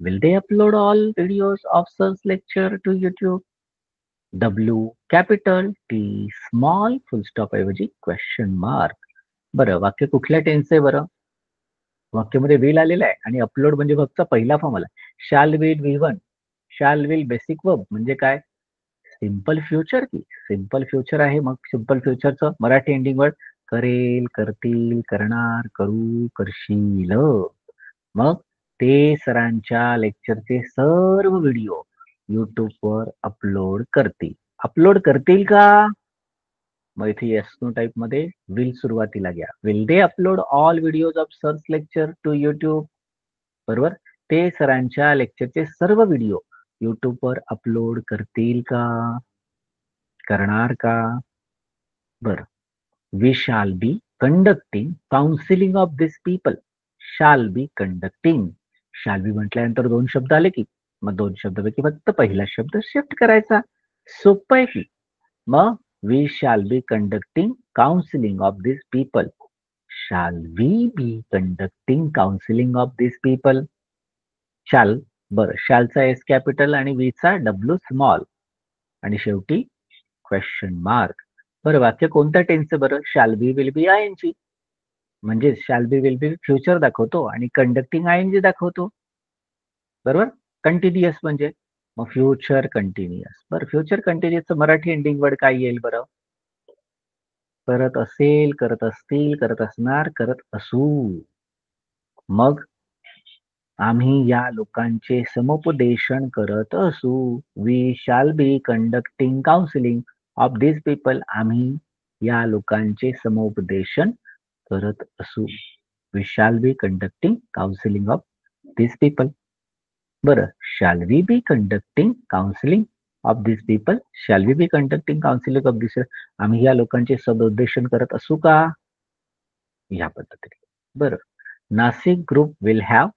Will they upload all videos of search lecture to YouTube. W capital, T small, full stop ऐवजी क्वेश्चन मार्क. बरं, वाक्य कुठल्या टेन्स आहे बरं? वाक्यामध्ये विल आलेला आहे आणि अपलोड म्हणजे फक्त पहिला फॉर्म आला. Shall will V1. Shall will basic verb म्हणजे काय? सिंपल फ्युचर की सिंपल फ्युचर आहे. मग सिंपल फ्युचरचं मराठी एंडिंग वर्ड करेल, करतील, करणार, करू, करशील. मग ते सरांच्या लेक्चरचे सर्व व्हिडिओ युट्यूबवर अपलोड करतील. अपलोड करतील का? मग इथे येस नो टाईप मध्ये विल सुरुवातीला घ्या. Will they upload all videos of search lecture to YouTube. बरोबर, ते सरांच्या लेक्चरचे सर्व व्हिडिओ युट्यूबवर अपलोड करतील का? करणार का? बरं, we shall be conducting counselling of this people. Shall be conducting. Shall be म्हटल्यानंतर दोन शब्द आले की मग दोन शब्दापैकी फक्त पहिला शब्द शिफ्ट करायचा. सोपं आहे की. मग we shall be conducting counselling of this people. Shall we be conducting counselling of this people. Shall, बरं, शालचा एस कॅपिटल आणि वीचा डब्ल्यू स्मॉल आणि शेवटी क्वेश्चन मार्क. बरं, वाक्य कोणत्या टेन्सचं बरं? शाल बी विल बी आयएनजी. म्हणजे शाल बी विल बी फ्युचर दाखवतो आणि कंडक्टिंग आयएनजी दाखवतो. बरोबर, कंटिन्युअस म्हणजे मग फ्युचर कंटिन्युअस. बरं, फ्युचर कंटिन्युअसचं मराठी एंडिंग वर्ड काय येईल बरं? करत असेल, करत असतील, करत असणार, करत असू. मग आम्ही या लोकांचे समुपदेशन करत असू. We shall be conducting counselling of this people. आम्ही या लोकांचे समुपदेशन करत असू. We shall be conducting counselling of this people. बरं, shall we be conducting counselling of this people. Shall we be conducting counselling of this. आम्ही या लोकांचे समुपदेशन करत असू का? या पद्धतीने. बरं, Nashik group will have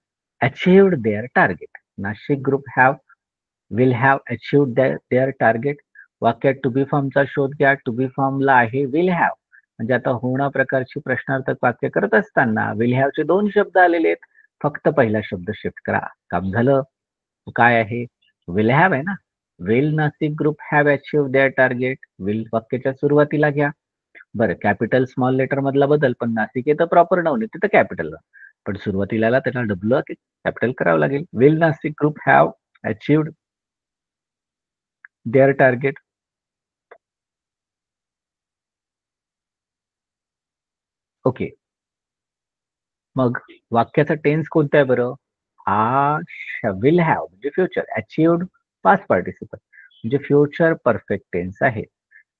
achieved their target. Nashik group will have achieved their target. वाक्यात टू बी फॉर्मचा शोध घ्या. टू बी फॉर्मला आहे विल हॅव. म्हणजे आता होणा प्रकारची प्रश्नार्थक वाक्य करत असताना विल हॅवचे दोन शब्द आलेले आहेत. फक्त पहिला शब्द शिफ्ट करा, काम झालं. काय आहे? विल हॅव आहे ना. Will Nashik group have achieve their target. Will वाक्याच्या सुरुवातीला घ्या. बरं, कॅपिटल स्मॉल लेटर मधला बदल, पण नाशिक येतं प्रॉपर नाऊन आहे तिथं कॅपिटल, पण सुरुवातीला त्यांना डब्ल्यू कॅपिटल करावं लागेल. Will Nashik group have achieved their target. Okay, मग वाक्याचा टेन्स कोणता आहे बरं? हा विल हॅव म्हणजे फ्युचर, अचीव्ड पास्ट पार्टिसिपल म्हणजे फ्युचर परफेक्ट टेन्स आहे.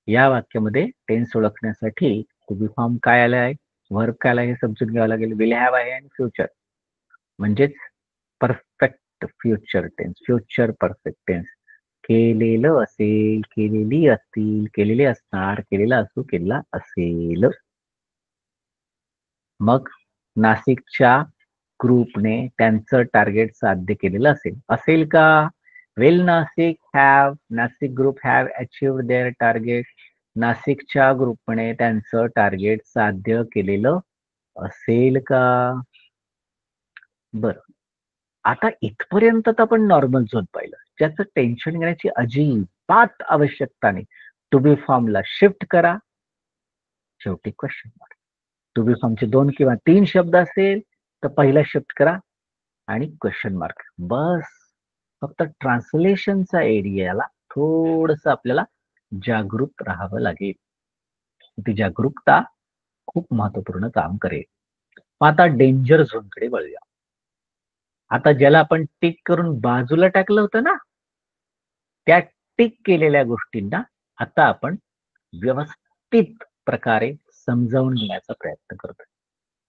या वाक्यामध्ये टेन्स ओळखण्यासाठी टू बी फॉर्म काय आलं आहे, वर्ब काय आला हे समजून घ्यावं लागेल. विल हॅव आहे आणि फ्युचर म्हणजेच perfect future tense, future perfect tense. केलेलं असेल, केलेली असतील, केलेले असणार, केलेला असू, केलेला असेल. मग नाशिकच्या ग्रुपने त्यांचं टार्गेट साध्य केलेलं असेल. असेल का? Will Nashik group have achieved their target. नाशिकच्या ग्रुपने त्यांचं टार्गेट साध्य केलेलं असेल का? बरं, आता इथपर्यंत तर आपण नॉर्मल झोन पाहिलं, ज्याचं टेन्शन घेण्याची अजिबात आवश्यकता नाही. टू बी फॉर्मला शिफ्ट करा, शेवटी क्वेश्चन मार्क. टू बी फॉर्मचे 2 किंवा 3 शब्द असेल तर पहिला शिफ्ट करा आणि क्वेश्चन मार्क. बस, फक्त ट्रान्सलेशनचा एरियाला थोडस आपल्याला जागरूक राहावं लागेल. ती जागरूकता खूप महत्वपूर्ण काम करेल. आता डेंजर झोनकडे वळूया. आता ज्याला आपण टिक करून बाजूला टाकलं होतं ना, त्या टिक केलेल्या गोष्टींना आता आपण व्यवस्थित प्रकारे समजावून घेण्याचा प्रयत्न करतोय.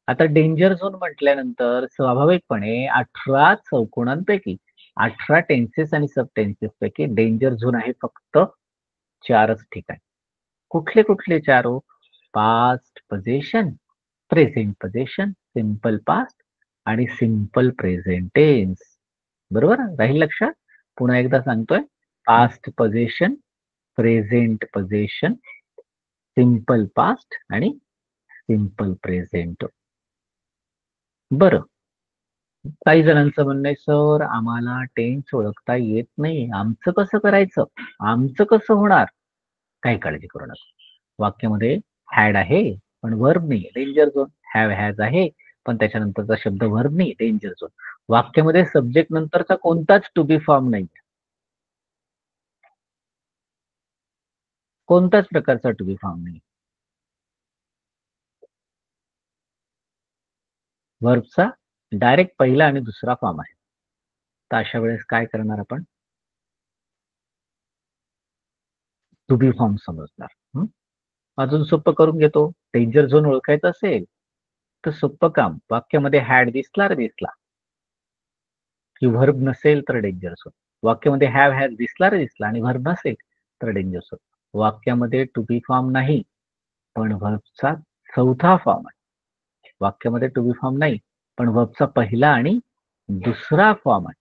आता डेंजर झोन म्हटल्यानंतर स्वाभाविकपणे 18 चौकोनांपैकी 18 टेन्सेस आणि सब टेन्सेस पैकी डेंजर झोन आहे फक्त 4च ठिकाणी. कुठले कुठले 4 हो? Past position, present position, simple past आणि सिंपल प्रेझेंट टेन्स. बरोबर राहील लक्षात? पुन्हा एकदा सांगतोय, past position, present position, simple past आणि सिंपल प्रेझेंट. बरं, काही जणांचं म्हणणं आहे, सर आम्हाला टेन्स ओळखता येत नाही, आमचं कसं करायचं, आमचं कसं होणार? काही काळजी करू नका. वाक्यामध्ये हॅड आहे पण वर्ब नाही, डेंजर झोन. हॅव हॅज आहे पण त्याच्यानंतरचा शब्द वर्ब नाही, डेंजर झोन. वाक्यामध्ये सब्जेक्ट नंतरचा कोणताच टू बी फॉर्म नाही, कोणताच प्रकारचा टू बी फॉर्म नाही. वर्बचा डायरेक्ट पहिला आणि दुसरा फॉर्म आहे. तर अशा वेळेस काय करणार आपण? टू बी फॉर्म समजणार. अजून सोपं करून घेतो. डेंजर झोन ओळखायचं असेल तर सोपं काम, वाक्यामध्ये हॅड दिसला रे दिसला की व्हर्ब नसेल तर डेंजर झोन. वाक्यामध्ये हॅव हॅज दिसला रे दिसला आणि व्हर्ब नसेल तर डेंजर झोन. वाक्यामध्ये टू बी फॉर्म नाही पण व्हर्बचा चौथा फॉर्म आहे. वाक्यामध्ये टू बी फॉर्म नाही पण व्हर्बचा पहिला आणि दुसरा फॉर्म आहे.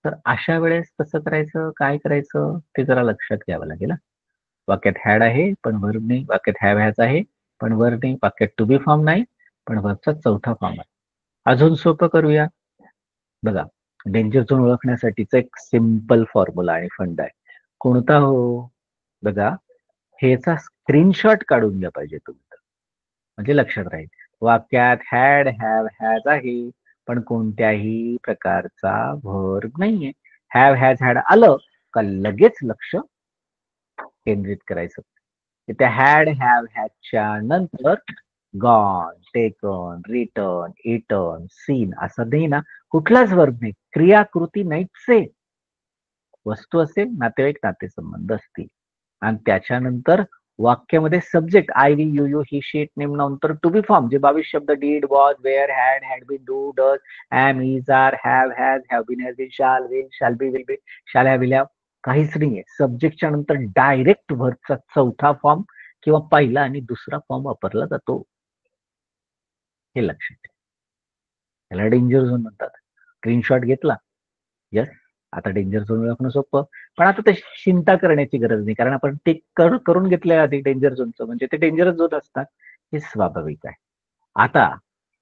तर अशा वेळेस कसं करायचं, काय करायचं ते जरा लक्षात घ्यावं लागेल. वाक्यात हॅड आहे पण वर्ब नाही, वाक्यात हॅव हॅज आहे पण वर्ब नाही, वाक्यात टू बी फॉर्म नाही पण वर्बचा चौथा फॉर्म आहे. अजून सोपं करूया. बघा, डेंजर झोन ओळखण्यासाठीचा एक सिंपल फॉर्म्युला आणि फंड आहे. कोणता हो? बघा, ह्याचा स्क्रीनशॉट काढून घ्या पाहिजे तुम्ही, म्हणजे लक्षात राहील. वाक्यात हॅड हॅव हॅज आहे पण कोणत्याही प्रकारचा व्हर्ब नाहीये. हॅव हॅज हॅड आलं का लगेच लक्ष केंद्रित करायचं. त्या हॅड हॅव हॅजच्या नंतर गॉन, टेकन, रिटर्न, इटर्न, सीन असं नाही ना, कुठलाच वर्ब नाही, क्रियाकृती नाहीच आहे. वस्तू असेल, नातेवाईक, नातेसंबंध असतील आणि त्याच्यानंतर वाक्यामध्ये subject I we you you he she name नंतर टू बी फॉर्म जे 22 शब्द did, was, were, had been, do, does, am, is, are, have been, has been, shall be, will be, shall have, will have, काहीच नाहीये. सब्जेक्टच्या नंतर direct व्हर्बचा चौथा form किंवा पहिला आणि दुसरा फॉर्म वापरला जातो. हे लक्षात ठेवा. याला डेंजर झोन म्हणतात. स्क्रीनशॉट घेतला, येस. आता डेंजर झोन ओळखणं सोपं, पण आता तशी चिंता करण्याची गरज नाही, कारण आपण ते करून घेतलंय आधी डेंजर झोनचं, म्हणजे ते डेंजरस झोन असतात, हे स्वाभाविक आहे. आता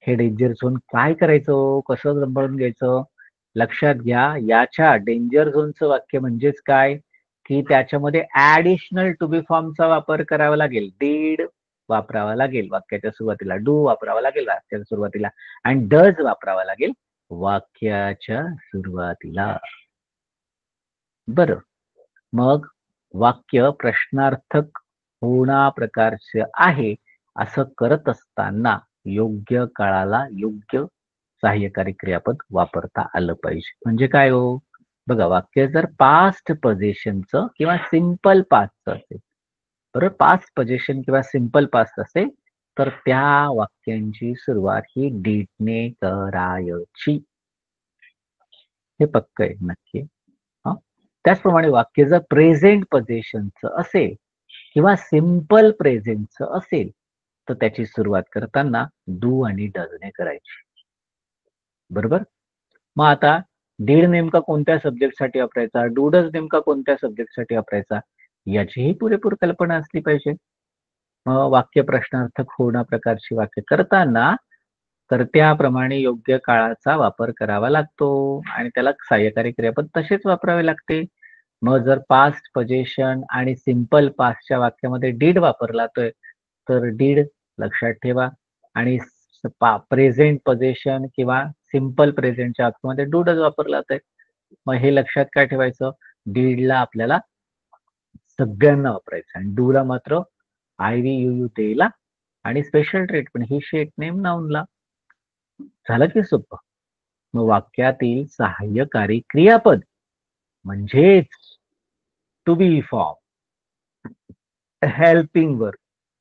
हे डेंजर झोन काय करायचं, कसं सांभाळून घ्यायचं? लक्षात घ्या, याच्या डेंजर झोनचं वाक्य म्हणजेच काय, की त्याच्यामध्ये ऍडिशनल टू बी फॉर्मचा वापर करावा लागेल. डीड वापरावा लागेल वाक्याच्या सुरुवातीला, डू वापरावा लागेल वाक्याच्या सुरुवातीला, आणि डज वापरावा लागेल वाक्याच्या सुरुवातीला. बरं, मग वाक्य प्रश्नार्थक होणा प्रकारचे आहे असं करत असताना योग्य काळाला योग्य सहाय्यकारी क्रियापद वापरता आलं पाहिजे. म्हणजे काय हो, बघा, वाक्य जर पास्ट पोझिशनचं किंवा सिंपल पास्टचं असेल, बरोबर, पास्ट पोझिशन किंवा सिंपल पास्ट असेल, तर त्या वाक्यांची सुरुवात ही डीडने करायची. हे पक्क आहे, नक्की. हा, त्याचप्रमाणे वाक्य जर प्रेझेंट पोझिशनचं असेल किंवा सिंपल प्रेझेंटचं असेल, तर त्याची सुरुवात करताना डू आणि डजने करायची. बरोबर. मग आता डीड नेमका कोणत्या सब्जेक्टसाठी वापरायचा, डू डज नेमका कोणत्या सब्जेक्टसाठी वापरायचा, याचीही पुरेपूर कल्पना असली पाहिजे. मग वाक्य प्रश्नार्थक होणा प्रकारची वाक्य करताना तर त्याप्रमाणे योग्य काळाचा वापर करावा लागतो आणि त्याला सहाय्यकारी क्रियापद तसेच वापरावे लागते. मग जर पास्ट पोझिशन आणि सिंपल पास्टच्या वाक्यामध्ये डीड वापरला तर डीड लक्षात ठेवा, आणि प्रेझेंट पोझिशन किंवा सिंपल प्रेझेंटच्या वाक्यामध्ये डू डज वापरला जातोय. मग हे लक्षात काय ठेवायचं, डीडला आपल्याला सगळ्यांना वापरायचं आणि डूला मात्र आय व्ही यू यू तेला आणि special treatment he she name नाऊनला. झालं की सोपं. मग वाक्यातील सहाय्यकारी क्रियापद म्हणजेच to be form, helping verb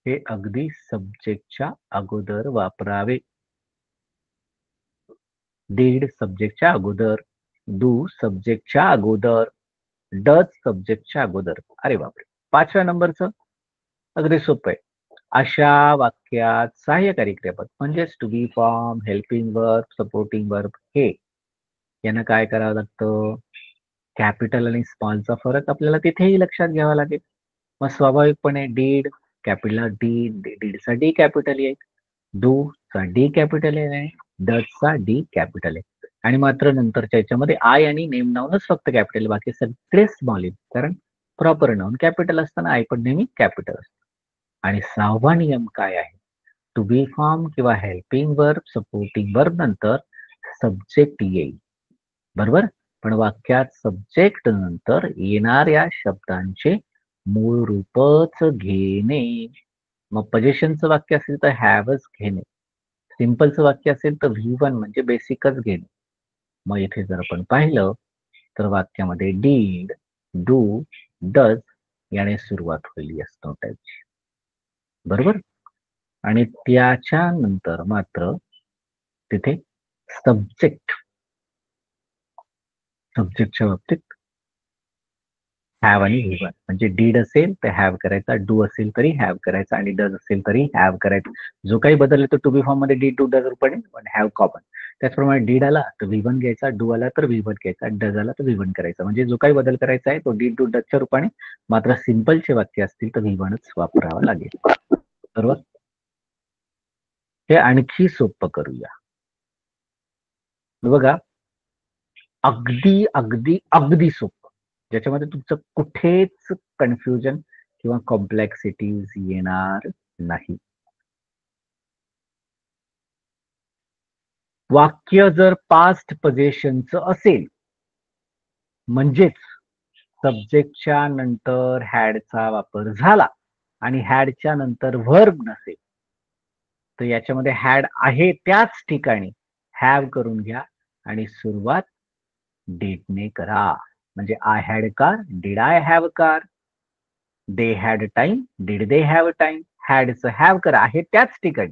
हे अगदी सब्जेक्टच्या अगोदर वापरावे. डीड सब्जेक्टच्या अगोदर, डू सब्जेक्टच्या अगोदर, डज सब्जेक्टच्या अगोदर. अरे बापरे, 5व्या नंबरचं अगदी सोपं आहे. अशा वाक्यात सहाय्यकारी क्रियापद म्हणजेच to be form, helping verb, supporting verb हे यांना काय करावं लागतं, कॅपिटल आणि स्मॉलचा फरक आपल्याला तिथेही लक्षात घ्यावा लागेल. मग स्वाभाविकपणे डीड कॅपिटल डी, डीडचा डी कॅपिटल येईल, डू चा डी कॅपिटल आहे आणि डजचा डी कॅपिटल आहे, आणि मात्र नंतरच्या याच्यामध्ये आय आणि नेम नाऊनच फक्त कॅपिटल, बाकी सगळे स्मॉल आहेत, कारण प्रॉपर नाऊन कॅपिटल असताना आय पण नेहमी कॅपिटल असतं. आणि 6वा नियम काय आहे, टू बी फॉर्म किंवा हेल्पिंग वर्ब, सपोर्टिंग वर्ब नंतर सब्जेक्ट येईल. बरोबर, पण वाक्यात सब्जेक्ट नंतर येणाऱ्या शब्दांचे मूळ रूपच घेणे. मग पोझिशनचं वाक्य असेल तर हॅवच घेणे, सिंपलचं वाक्य असेल तर V1 म्हणजे बेसिकच घेणे. मग इथे जर आपण पाहिलं तर वाक्यामध्ये डीड, डू, डज याने सुरुवात होईल यस नो टाईपची. बरोबर, आणि त्याच्यानंतर मात्र तिथे सब्जेक्टच्या बाबतीत हॅव आणि V1 म्हणजे डीड असेल तर हॅव करायचा, डू असेल तरी हॅव करायचा, आणि डज असेल तरी हॅव करायचा. जो काही बदल येतो टू बी फॉर्म मध्ये डीड, डू, डज रूपाने, पण हॅव कॉमन. त्याचप्रमाणे डीड आला तर V1 घ्यायचा, डू आला तर V1 घ्यायचा, डज आला तर V1 करायचा. म्हणजे जो काही बदल करायचा आहे तो डीड, डू, डजच्या रूपाने, मात्र सिंपलचे वाक्य असतील तर V1च वापरावा लागेल. बरोबर, हे आणखी सोपं करूया. बघा, अगदी अगदी अगदी सोपं, ज्याच्यामध्ये तुमचं कुठेच कन्फ्युजन किंवा कॉम्प्लेक्सिटीज येणार नाही. वाक्य जर पास्ट पोझिशनचं असेल म्हणजेच सब्जेक्टच्या नंतर हॅडचा वापर झाला आणि हॅडच्या नंतर व्हर्ब नसेल, तर याच्यामध्ये हॅड आहे त्याच ठिकाणी हॅव करून घ्या आणि सुरुवात डीडने करा. म्हणजे I had car, did I have car, they had time, did they have time. हॅडचं हॅव करा आहे त्याच ठिकाणी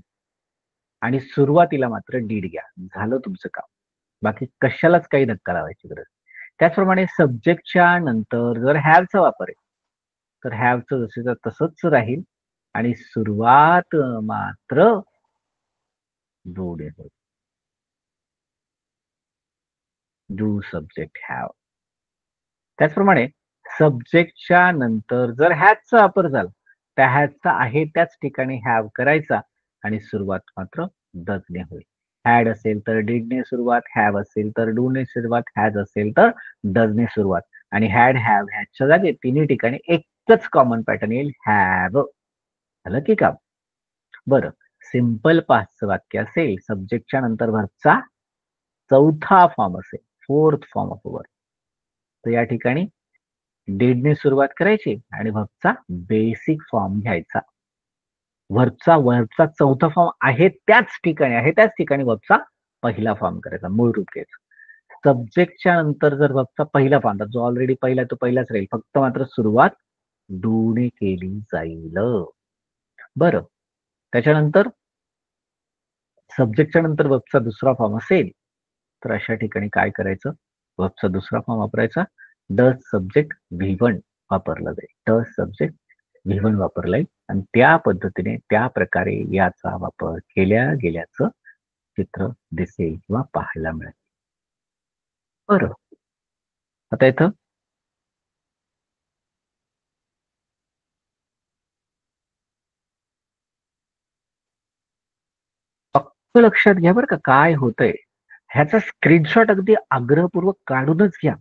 आणि सुरुवातीला मात्र डीड घ्या. झालं तुमचं काम, बाकी कशालाच काही धक्का लावायची गरज. त्याचप्रमाणे सब्जेक्टच्या नंतर जर हॅवचा वापर आहे तर हॅवचं जसं तसंच राहील आणि सुरुवात मात्र डू ने होईल. Do subject have. त्याचप्रमाणे सब्जेक्टच्या नंतर जर हॅजचा वापर झाला त्या हॅजचा आहे त्याच ठिकाणी हॅव करायचा आणि सुरुवात मात्र डजने होईल. हॅड असेल तर डिडने सुरुवात, हॅव असेल तर डूने सुरुवात, हॅज असेल तर डजने सुरुवात. आणि हॅड, हॅव, हॅजच्या जागी तिन्ही ठिकाणी एकच कॉमन पॅटर्न येईल, हॅव. झालं की काम? बरं, सिंपल पास्टचं वाक्य असेल, सब्जेक्टच्या नंतर व्हर्बचा चौथा फॉर्म असेल, फोर्थ फॉर्म ऑफ वर्ब, तर या ठिकाणी डिडने सुरुवात करायची आणि व्हर्बचा बेसिक फॉर्म घ्यायचा. व्हर्बचा चौथा फॉर्म आहे त्याच ठिकाणी व्हर्बचा पहिला फॉर्म करायचा, मूळ रूप घ्यायचं. सब्जेक्टच्या नंतर जर व्हर्बचा पहिला फॉर्म, जो ऑलरेडी पहिला तो पहिलाच राहील, फक्त मात्र सुरुवात डूने केली जाईल. बरं, त्याच्यानंतर सब्जेक्टच्या नंतर व्हर्बचा दुसरा फॉर्म असेल, तर अशा ठिकाणी काय करायचं? व्हर्बचा दुसरा फॉर्म वापरायचा, डज सब्जेक्ट V1 वापरला जाईल. डज सब्जेक्ट V1 वापरला जाईल आणि त्या पद्धतीने त्या प्रकारे याचा वापर केल्या गेल्याचं चित्र दिसेल किंवा पाहायला मिळेल. बरं, आता इथं फक्त लक्षात घ्या बरं का काय होतंय. ह्याचा स्क्रीनशॉट अगदी आग्रहपूर्वक काढूनच घ्या.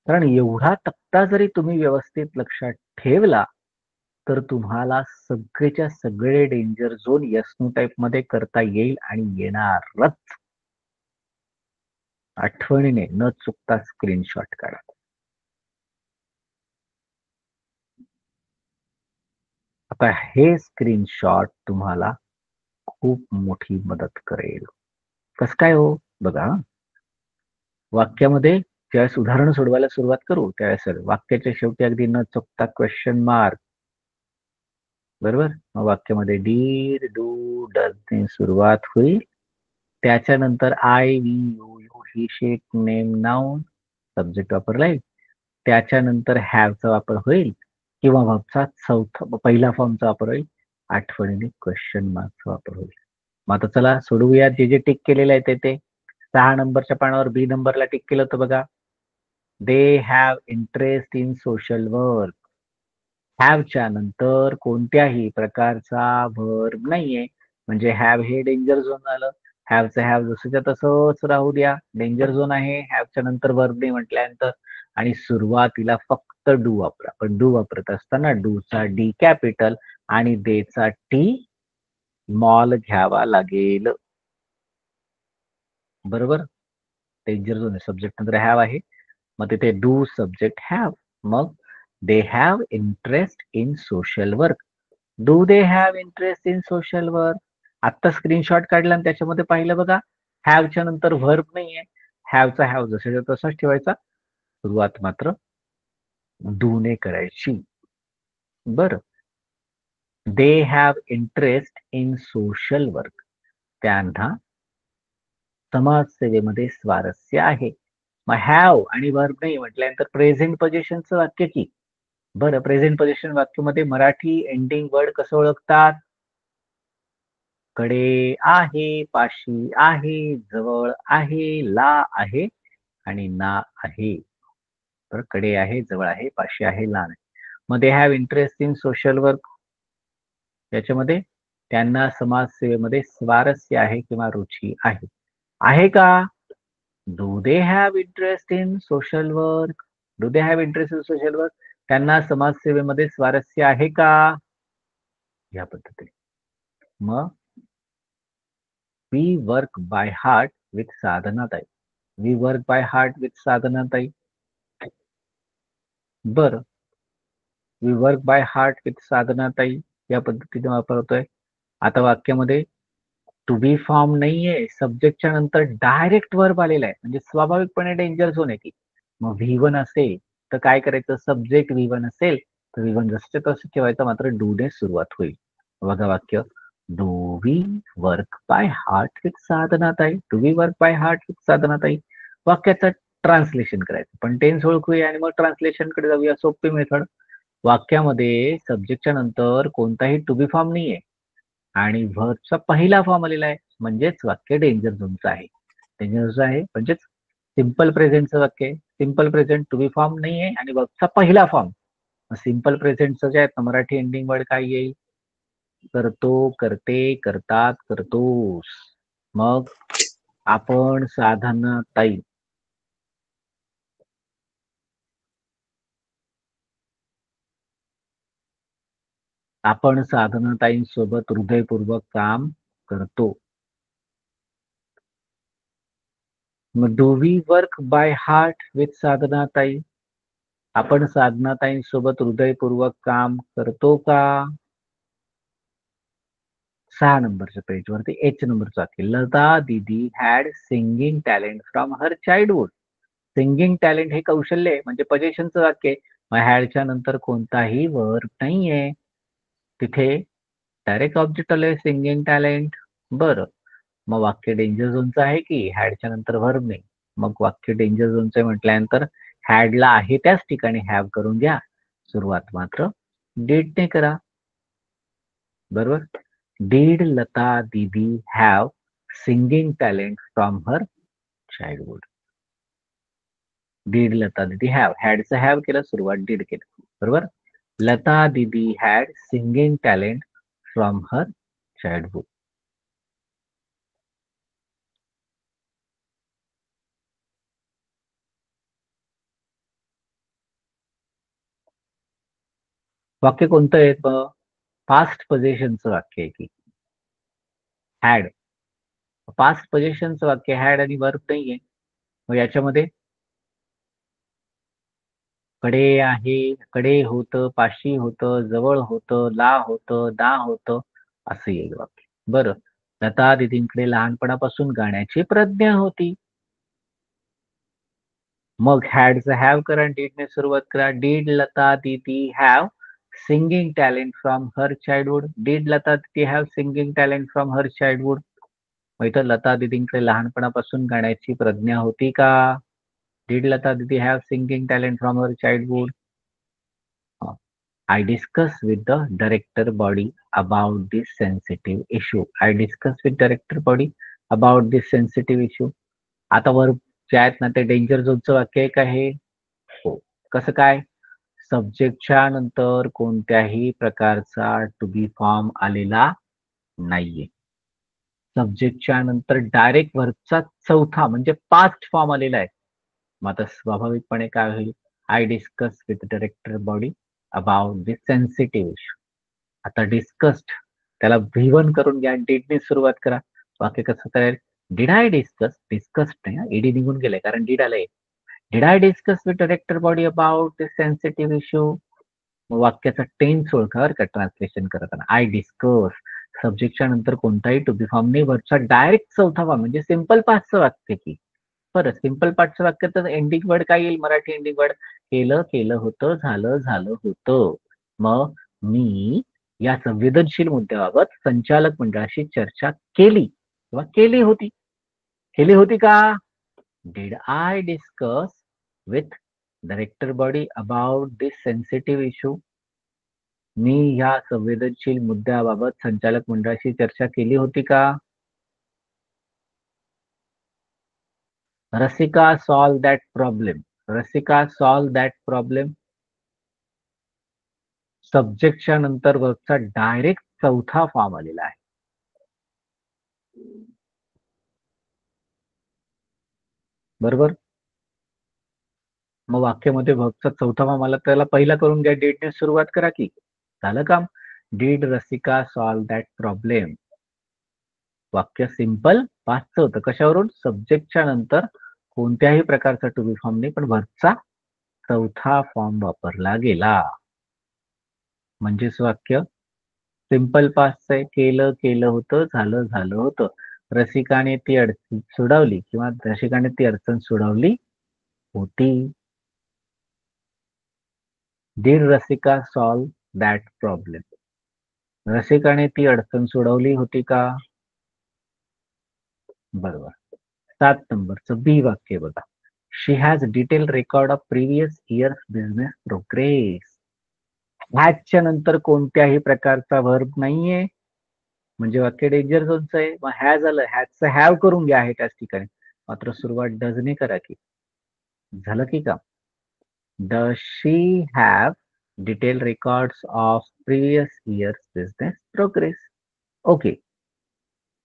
कारण एवढा तक्ता जरी तुम्ही व्यवस्थित लक्षात ठेवला, तर तुम्हाला सगळेच्या सगळे danger zone yes no type मध्ये करता येईल आणि येणारच. आठवणीने न चुकता स्क्रीनशॉट काढा. आता हे स्क्रीनशॉट तुम्हाला खूप मोठी मदत करेल. कसं काय हो? बघा, वाक्यामध्ये ज्यावेळेस उदाहरण सोडवायला सुरुवात करू त्यावेळेस वाक्याच्या शेवटी अगदी न चुकता क्वेश्चन मार्क, बरोबर? मग वाक्यामध्ये डीड, डू, डजने सुरुवात होईल. त्याच्यानंतर I, we, you, he, she, name, noun, subject वापरला येईल. त्याच्यानंतर हॅवचा वापर होईल किंवा व्हर्बचा पहिला फॉर्मचा वापर होईल. आठवणीने क्वेश्चन मार्कचा वापर होईल. मग आता चला सोडवूया. जे जे टिक केलेलं आहे ते 6 नंबरच्या पानावर बी नंबरला टिक केलं होतं बघा. They have interest in social work. हॅवच्या नंतर कोणत्याही प्रकारचा व्हर्ब नाहीये, म्हणजे हॅव हे डेंजर झोन झालं. हॅवचं हॅव जसंच्या तसंच राहू द्या, डेंजर झोन आहे. हॅवच्या नंतर व्हर्ब नाही म्हटल्यानंतर आणि सुरुवातीला फक्त डू वापरा. पण डू वापरत असताना डूचा डी कॅपिटल आणि देचा टी स्मॉल घ्यावा लागेल. बरोबर? डेंजर झोन आहे. सब्जेक्ट नंतर हॅव आहे, मग तिथे डू सब्जेक्ट हॅव. मग दे have interest in social work. Do they have interest in social work? आत्ता स्क्रीनशॉट काढला आणि त्याच्यामध्ये पाहिलं बघा, हॅवच्या नंतर व्हर्ब नाहीये. हॅवचा हॅव जसं तसाच ठेवायचा, सुरुवात मात्र डूने करायची. बरं, दे have interest in social work. त्यांना समाजसेवेमध्ये स्वारस्य आहे. मग हॅव आणि व्हर्ब नाही म्हटल्यानंतर प्रेझेंट पोझिशनचं वाक्य की. बरं, प्रेझेंट पोझिशन वाक्यामध्ये मराठी एंडिंग वर्ड कसं ओळखतात? कडे आहे, पाशी आहे, जवळ आहे, ला आहे आणि ना आहे. तर कडे आहे, जवळ आहे, पाशी आहे, ला नाही. मग दे have interest in social work, याच्यामध्ये त्यांना समाजसेवेमध्ये स्वारस्य आहे किंवा रुची आहे. आहे का? Do they have interest in social work? Do they have interest in social work? त्यांना समाजसेवेमध्ये स्वारस्य आहे का? या पद्धतीने. मग we work by heart with साधनाताई. We work by heart with साधनाताई. बरं, we work by heart with साधनाताई या पद्धतीने वापरतोय. आता वाक्यामध्ये टू बी फॉर्म नाहीये, सब्जेक्टच्या नंतर डायरेक्ट वर्ब आलेला आहे, म्हणजे स्वाभाविकपणे डेंजर झोन आहे की. मग V1 असेल तर काय करायचं? सब्जेक्ट V1 असेल तर V1 जसं तसं ठेवायचं, मात्र डू ने सुरुवात होईल. बघा वाक्य, do we work by heart with साधनाताई. Do we work by heart with साधनाताई. वाक्याचं ट्रान्सलेशन करायचं, पण टेन्स ओळखूया आणि मग ट्रान्सलेशन कडे जाऊया. सोपी मेथड. वाक्यामध्ये सब्जेक्टच्या नंतर कोणताही टू बी फॉर्म नाहीये आणि व्हर्बचा पहिला फॉर्म आलेला आहे, म्हणजेच वाक्य डेंजर झोनचं आहे. डेंजर झोनचं आहे म्हणजेच सिंपल प्रेझेंटचं वाक्य आहे. Simple present to be form नाहीये आणि वर्बचा पहिला फॉर्म. सिंपल प्रेझेंटचं जे आहे मराठी एंडिंग वर्ड काय येईल? करतो, करते, करतात, करतोस. मग आपण साधनाताई साधनाताईंसोबत हृदयपूर्वक काम करतो. मग do we work by heart with साधनाताई? आपण साधनाताईंसोबत हृदयपूर्वक काम करतो का? 6 नंबरच्या पेजवरती एच नंबरचं वाक्य. लता दीदी had singing talent from her childhood. Singing talent हे कौशल्य आहे म्हणजे पजेशनचं वाक्य आहे. मग हॅडच्या नंतर कोणताही वर्ब नाहीये. तिथे डायरेक्ट ऑब्जेक्ट आलंय सिंगिंग टॅलेंट. बरं, मग वाक्य डेंजर झोनचं आहे की हॅडच्या नंतर वर्ब नाही. मग वाक्य डेंजर झोनचं म्हटल्यानंतर हॅडला आहे त्याच ठिकाणी हॅव करून घ्या. सुरुवात मात्र डीडने करा. बरोबर. Did Lata Didi have singing talent from her childhood. Did Lata Didi have, हॅडचं have केलं, सुरुवात डीड केलं. बरोबर. लता दीदी had singing talent from her childhood. वाक्य कोणतं आहे? पास्ट पोझिशनचं वाक्य आहे की हॅड. पास्ट पोझिशनचं वाक्य हॅड आणि वर्ब नाहीये. मग याच्यामध्ये कडे आहे, कडे होतं, पाशी होतं, जवळ होतं, ला होतं, दा होतं, असं येईल वाक्य. बरं. लता दिदींकडे लहानपणापासून गाण्याची प्रज्ञा होती. मग हॅडचं हॅव करा आणि डीडने सुरुवात करा. Did Lata Didi have singing talent from her childhood. Did Lata Didi have singing talent from her childhood. मग इथं लता दीदींकडे लहानपणापासून गाण्याची प्रज्ञा होती का? Did Lata Didi have singing talent from her childhood? I discuss with the director body about this sensitive issue. I discuss with director body about this sensitive issue. आता वर जे आहेत ना ते डेंजर झोनचं वाक्य आहे का हे? हो. कसं काय? सब्जेक्टच्या नंतर कोणत्याही प्रकारचा टू बी फॉर्म आलेला नाहीये. सब्जेक्टच्या नंतर डायरेक्ट वर्बचा चौथा म्हणजे पास्ट फॉर्म आलेला आहे. मग आता स्वाभाविकपणे काय होईल? I discuss with director body about this sensitive issue. आता डिस्कस्ड त्याला V1 करून घ्या. डीडने सुरुवात करा. वाक्य कसं तयार? डिड आय डिस्कस, डिस्कस्ड नाही, ईडी निघून गेले कारण डीड आलंय. Did I discuss with director body about this sensitive issue? मग वाक्याचा टेन्स ओळखा बरं का ट्रान्सलेशन करताना. आय डिस्कस सब्जेक्टच्या नंतर कोणताही टू बी फॉर्म नाही, वरचा डायरेक्ट चौथा फॉर्म म्हणजे सिंपल पास्टचं वाक्य की. बरं, सिंपल पास्टचं वाक्य तर एंडिंग वर्ड काय येईल? मराठी एंडिंग वर्ड केलं, केलं होतं, झालं, झालं होतं. मग मी या संवेदनशील मुद्द्याबाबत संचालक मंडळाशी चर्चा केली किंवा केली होती. केली होती का? Did I discuss with director body about this sensitive issue? मी ह्या संवेदनशील मुद्द्याबाबत संचालक मंडळाशी चर्चा केली होती का? Rasika solve that problem. Rasika solve that problem. सब्जेक्टच्या नंतर वर्बचा डायरेक्ट चौथा फॉर्म आलेला आहे. बरोबर. मग वाक्यामध्ये वर्बचा चौथा फॉर्म आला त्याला पहिला करून घ्या. डीडने सुरुवात करा की. झालं काम. Did Rasika solve that problem. वाक्य सिंपल पाचचं होतं. कशावरून? सब्जेक्टच्या नंतर कोणत्याही प्रकारचा टू बी फॉर्म नाही पण वर्बचा चौथा फॉर्म वापरला गेला. म्हणजेच वाक्य सिंपल पास्टचं आहे. केलं, केलं होतं, झालं, झालं होतं. रसिकाने ती अडचण सोडवली किंवा रसिकाने ती अडचण सोडवली होती. Did Rasika solve that problem? रसिकाने ती अडचण सोडवली होती का? बरोबर. 7 नंबरचं बी वाक्य बघा. She has detail record of previous years business progress. हॅजच्या नंतर कोणत्याही प्रकारचा वर्ब नाहीये म्हणजे वाक्य डेंजर झोनचं आहे. मग हॅज आलं, हॅजचं हॅव करून घ्या आहे त्याच ठिकाणी. मात्र सुरुवात डजने करा की. झालं की का? Does she have detail records of previous years business progress? Okay.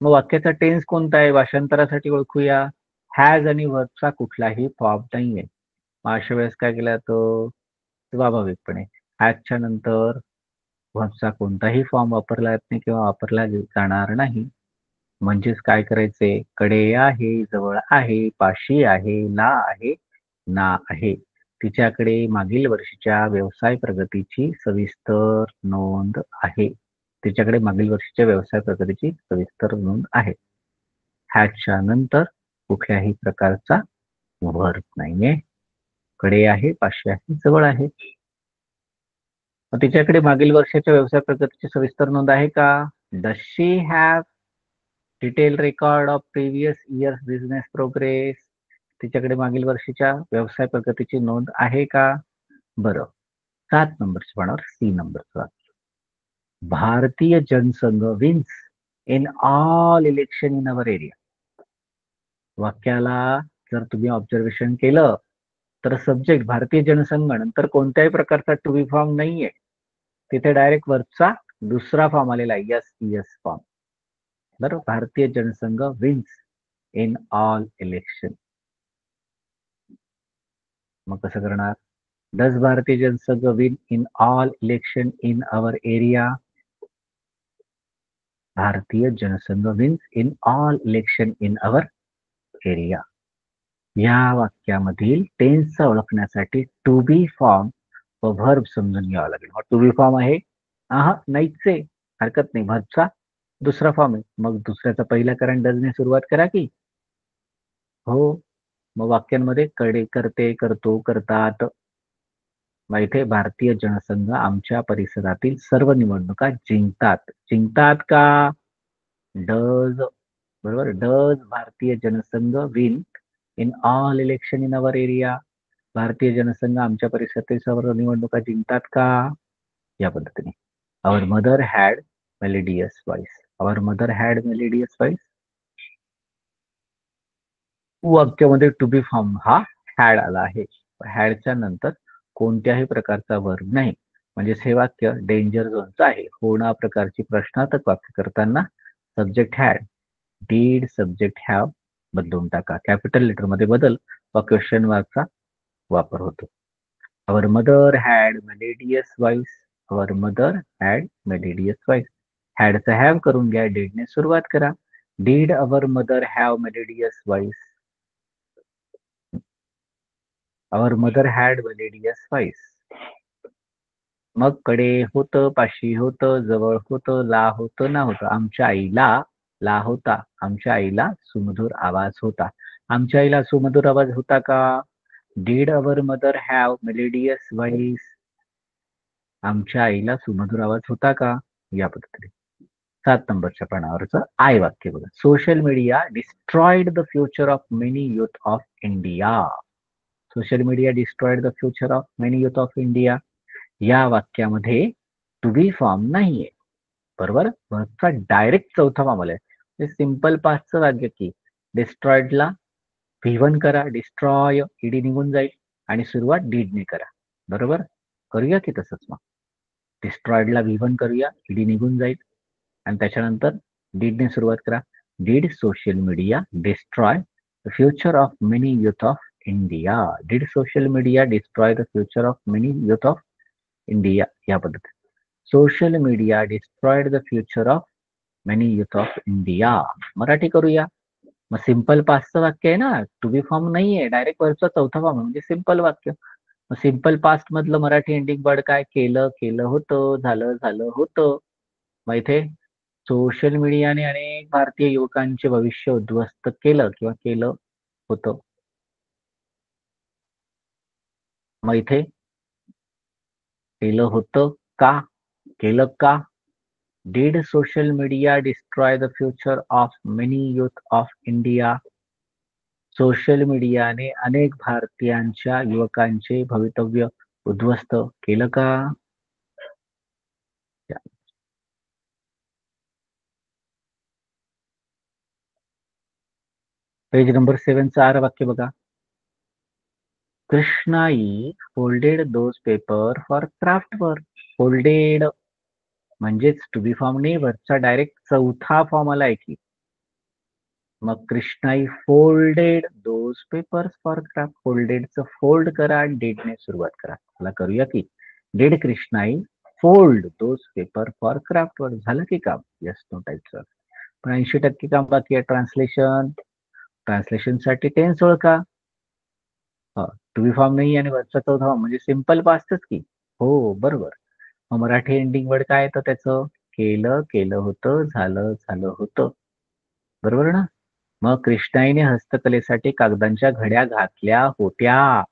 मग वाक्याचा टेन्स कोणता आहे भाषांतरासाठी ओळखूया. हॅज आणि वर्बचा कुठलाही फॉर्म नाहीये. मग अशा वेळेस काय केलं जातं, स्वाभाविकपणे हॅजच्या नंतर वर्बचा कोणताही फॉर्म वापरला जात नाही किंवा वापरला जाणार नाही. म्हणजेच काय करायचे, कडे आहे, जवळ आहे, पाशी आहे, ला आहे, ना आहे. तिच्याकडे मागील वर्षीच्या व्यवसाय प्रगतीची सविस्तर नोंद आहे. तिच्याकडे मागील वर्षीच्या व्यवसाय प्रगतीची सविस्तर नोंद आहे. हॅजच्या नंतर कुठल्याही प्रकारचा वर्ब नाहीये. कडे आहे, पाशी आहे, जवळ आहे. मग तिच्याकडे मागील वर्षाच्या व्यवसाय प्रगतीची सविस्तर नोंद आहे का? Does she have detail record of previous years business progress? तिच्याकडे मागील वर्षीच्या व्यवसाय प्रगतीची नोंद आहे का? बरं, 7 नंबरच्या पानावर सी नंबरचं वाक्य. Bharatiya Jansangh wins in all election in our area. वाक्याला जर तुम्ही ऑब्झर्वेशन केलं तर सब्जेक्ट भारतीय जनसंघ नंतर कोणत्याही प्रकारचा टू बी फॉर्म नाहीये. तिथे डायरेक्ट वर्बचा दुसरा फॉर्म आलेला आहे, यस यस फॉर्म. बरोबर, Bharatiya Jansangh wins in all election. मग कसं करणार? Does Bharatiya Jansangh win in all election in our area? Bharatiya Jansangh wins in all election in our area. या वाक्यामधील टेन्स ओळखण्यासाठी टू बी फॉर्म व व्हर्ब समजून घ्यावा लागेल. टू बी फॉर्म आहे, नाहीच आहे, हरकत नाही, व्हर्बचा दुसरा फॉर्म आहे. मग दुसऱ्याचा पहिला कारण डजने सुरुवात करा की. हो, मग वाक्यांमध्ये कडे, करते, करतो, करतात. मग इथे भारतीय जनसंघ आमच्या परिसरातील सर्व निवडणुका जिंकतात. जिंकतात का? डज. बरोबर, does Bharatiya Jansangh win in all election in our area? Bharatiya Jansangh आमच्या परिसरातील सर्व निवडणुका जिंकतात का? या पद्धतीने. Our mother had melodious voice. Our mother had melodious voice. वाक्यामध्ये टू बी फॉर्म हा हॅड आला आहे. हॅडच्या नंतर कोणत्याही प्रकारचा वर्ब नाही. म्हणजेच हे वाक्य डेंजर झोनचं आहे. होणा प्रकारची प्रश्नार्थक वाक्य करताना subject had, did, subject have बदलून टाका. कॅपिटल लेटर मध्ये बदल व क्वेश्चन मार्कचा वापर होतो. Our mother had melodious voice. Our mother had melodious voice. हॅडचा हॅव करून घ्या, डीडने सुरुवात करा. Did our mother have melodious voice? Our mother had melodious voice. मग कडे होतं, पाशी होतं, जवळ होतं, ला होतं, ना होतं. आमच्या आईला ला होता. आमच्या आईला सुमधुर आवाज होता. आमच्या आईला सुमधुर आवाज होता का? Did our mother have melodious voice? आमच्या आईला सुमधुर आवाज होता का? या पद्धतीने. 7 नंबरच्या पानावरचं आय वाक्य बघा. Social media destroyed the future of many youth of India. Social media destroyed the future of many youth of India. या वाक्यामध्ये टू बी फॉर्म नाहीये. बरोबर, वर्बचा डायरेक्ट चौथा फॉर्म आलाय. सिंपल पास्टचं वाक्य की डिस्ट्रॉइडला V1 करा, डिस्ट्रॉय ईडी निघून जाईल आणि सुरुवात डीडने करा. बरोबर, करूया की तसंच. मग डिस्ट्रॉइडला V1 करूया, ईडी निघून जाईल आणि त्याच्यानंतर डीडने सुरुवात करा. Did social media destroy the future of many youth of India? Did social media destroy the future of many youth of India? या पद्धतीने. Social media destroyed the future of many youth of India. Marathi करूया. मग simple पास्टचं वाक्य आहे ना, to be form नाहीये, direct वर्बचा चौथा फॉर्म म्हणजे सिंपल वाक्य. मग सिंपल पास्ट मधलं मराठी एंडिंग वर्ड काय? केलं, केलं होतं, झालं, झालं होतं. मग इथे सोशल मीडियाने अनेक भारतीय युवकांचे भविष्य उद्ध्वस्त केलं किंवा केलं होतं. मग इथे केलं होतं का? केलं का? Did social media destroy the future of many youth of India? Social मीडियाने अनेक भारतीयांच्या युवकांचे भवितव्य उद्ध्वस्त केलं का? पेज नंबर 7 आर वाक्य बघा. Krishnai folded those paper for craft work. Folded म्हणजेच टू बी फॉर्म ने वरचा डायरेक्ट चौथा फॉर्म आलाय की. मग Krishnai folded those papers for craft. फोल्डेडचं फोल्ड करा आणि डीडने सुरुवात करा. मला करूया की did Krishnai fold those paper for craft वर. झालं की काम? येस नो टाईपचं. पण 80% काम बाकी आहे. ट्रान्सलेशन. ट्रान्सलेशन साठी टेन्स ओळखा. टू बी फॉर्म नाही आणि वरचा चौथा फॉर्म म्हणजे सिम्पल पास्टच की. हो बरोबर. मग मराठी एंडिंग वर्ड काय येतं त्याचं? केलं केलं होतं, झालं झालं होतं. बरोबर ना? मग कृष्णाईने हस्तकलेसाठी कागदांच्या घड्या घातल्या होत्या.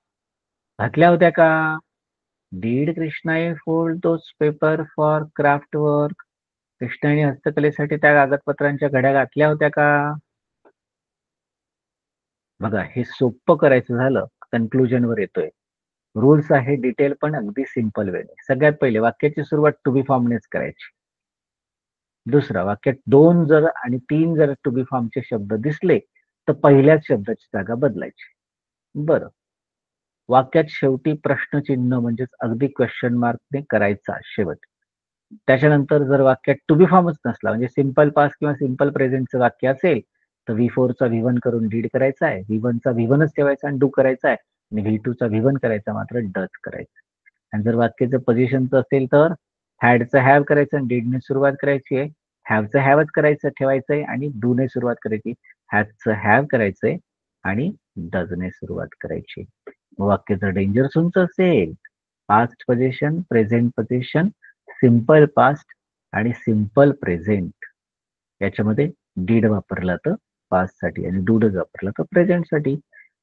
घातल्या होत्या का? Did Krishnai fold those paper for craft work. कृष्णाईने हस्तकलेसाठी त्या कागदपत्रांच्या घड्या घातल्या होत्या का? बघा हे सोपं करायचं झालं कन्क्लुजन वर येतोय. रूल्स आहे डिटेल पण अगदी सिंपल वेने. सगळ्यात पहिले वाक्याची सुरुवात टू बी फॉर्मनेच करायची. दुसरा वाक्यात 2 जर आणि 3 जर टू बी फॉर्मचे शब्द दिसले तर पहिल्याच शब्दाची जागा बदलायची. बरं. वाक्यात शेवटी प्रश्नचिन्ह म्हणजेच अगदी क्वेश्चन मार्कने करायचा शेवट. त्याच्यानंतर जर वाक्यात टू बी फॉर्मच नसला म्हणजे सिंपल पास्ट किंवा सिंपल प्रेझेंटचं वाक्य असेल तर V4 चा V1 करून डीड करायचा आहे, V1 चा V1च ठेवायचा आणि डू करायचा आहे आणि V2 चा V1 करायचा मात्र डच करायचा. आणि जर वाक्याचं पोझिशनचं असेल तर हॅडचं हॅव करायचं आणि डीडने सुरुवात करायची आहे. हॅवचं हॅवच करायचं ठेवायचंय आणि डूने सुरुवात करायची. हॅवचं हॅव करायचंय आणि डजने सुरुवात करायची. वाक्य जर डेंजर झोनचं असेल past position, present position, simple past आणि सिंपल प्रेझेंट याच्यामध्ये डीड वापरला तर पास्ट साठी आणि डूडच वापरला तर प्रेझेंट साठी.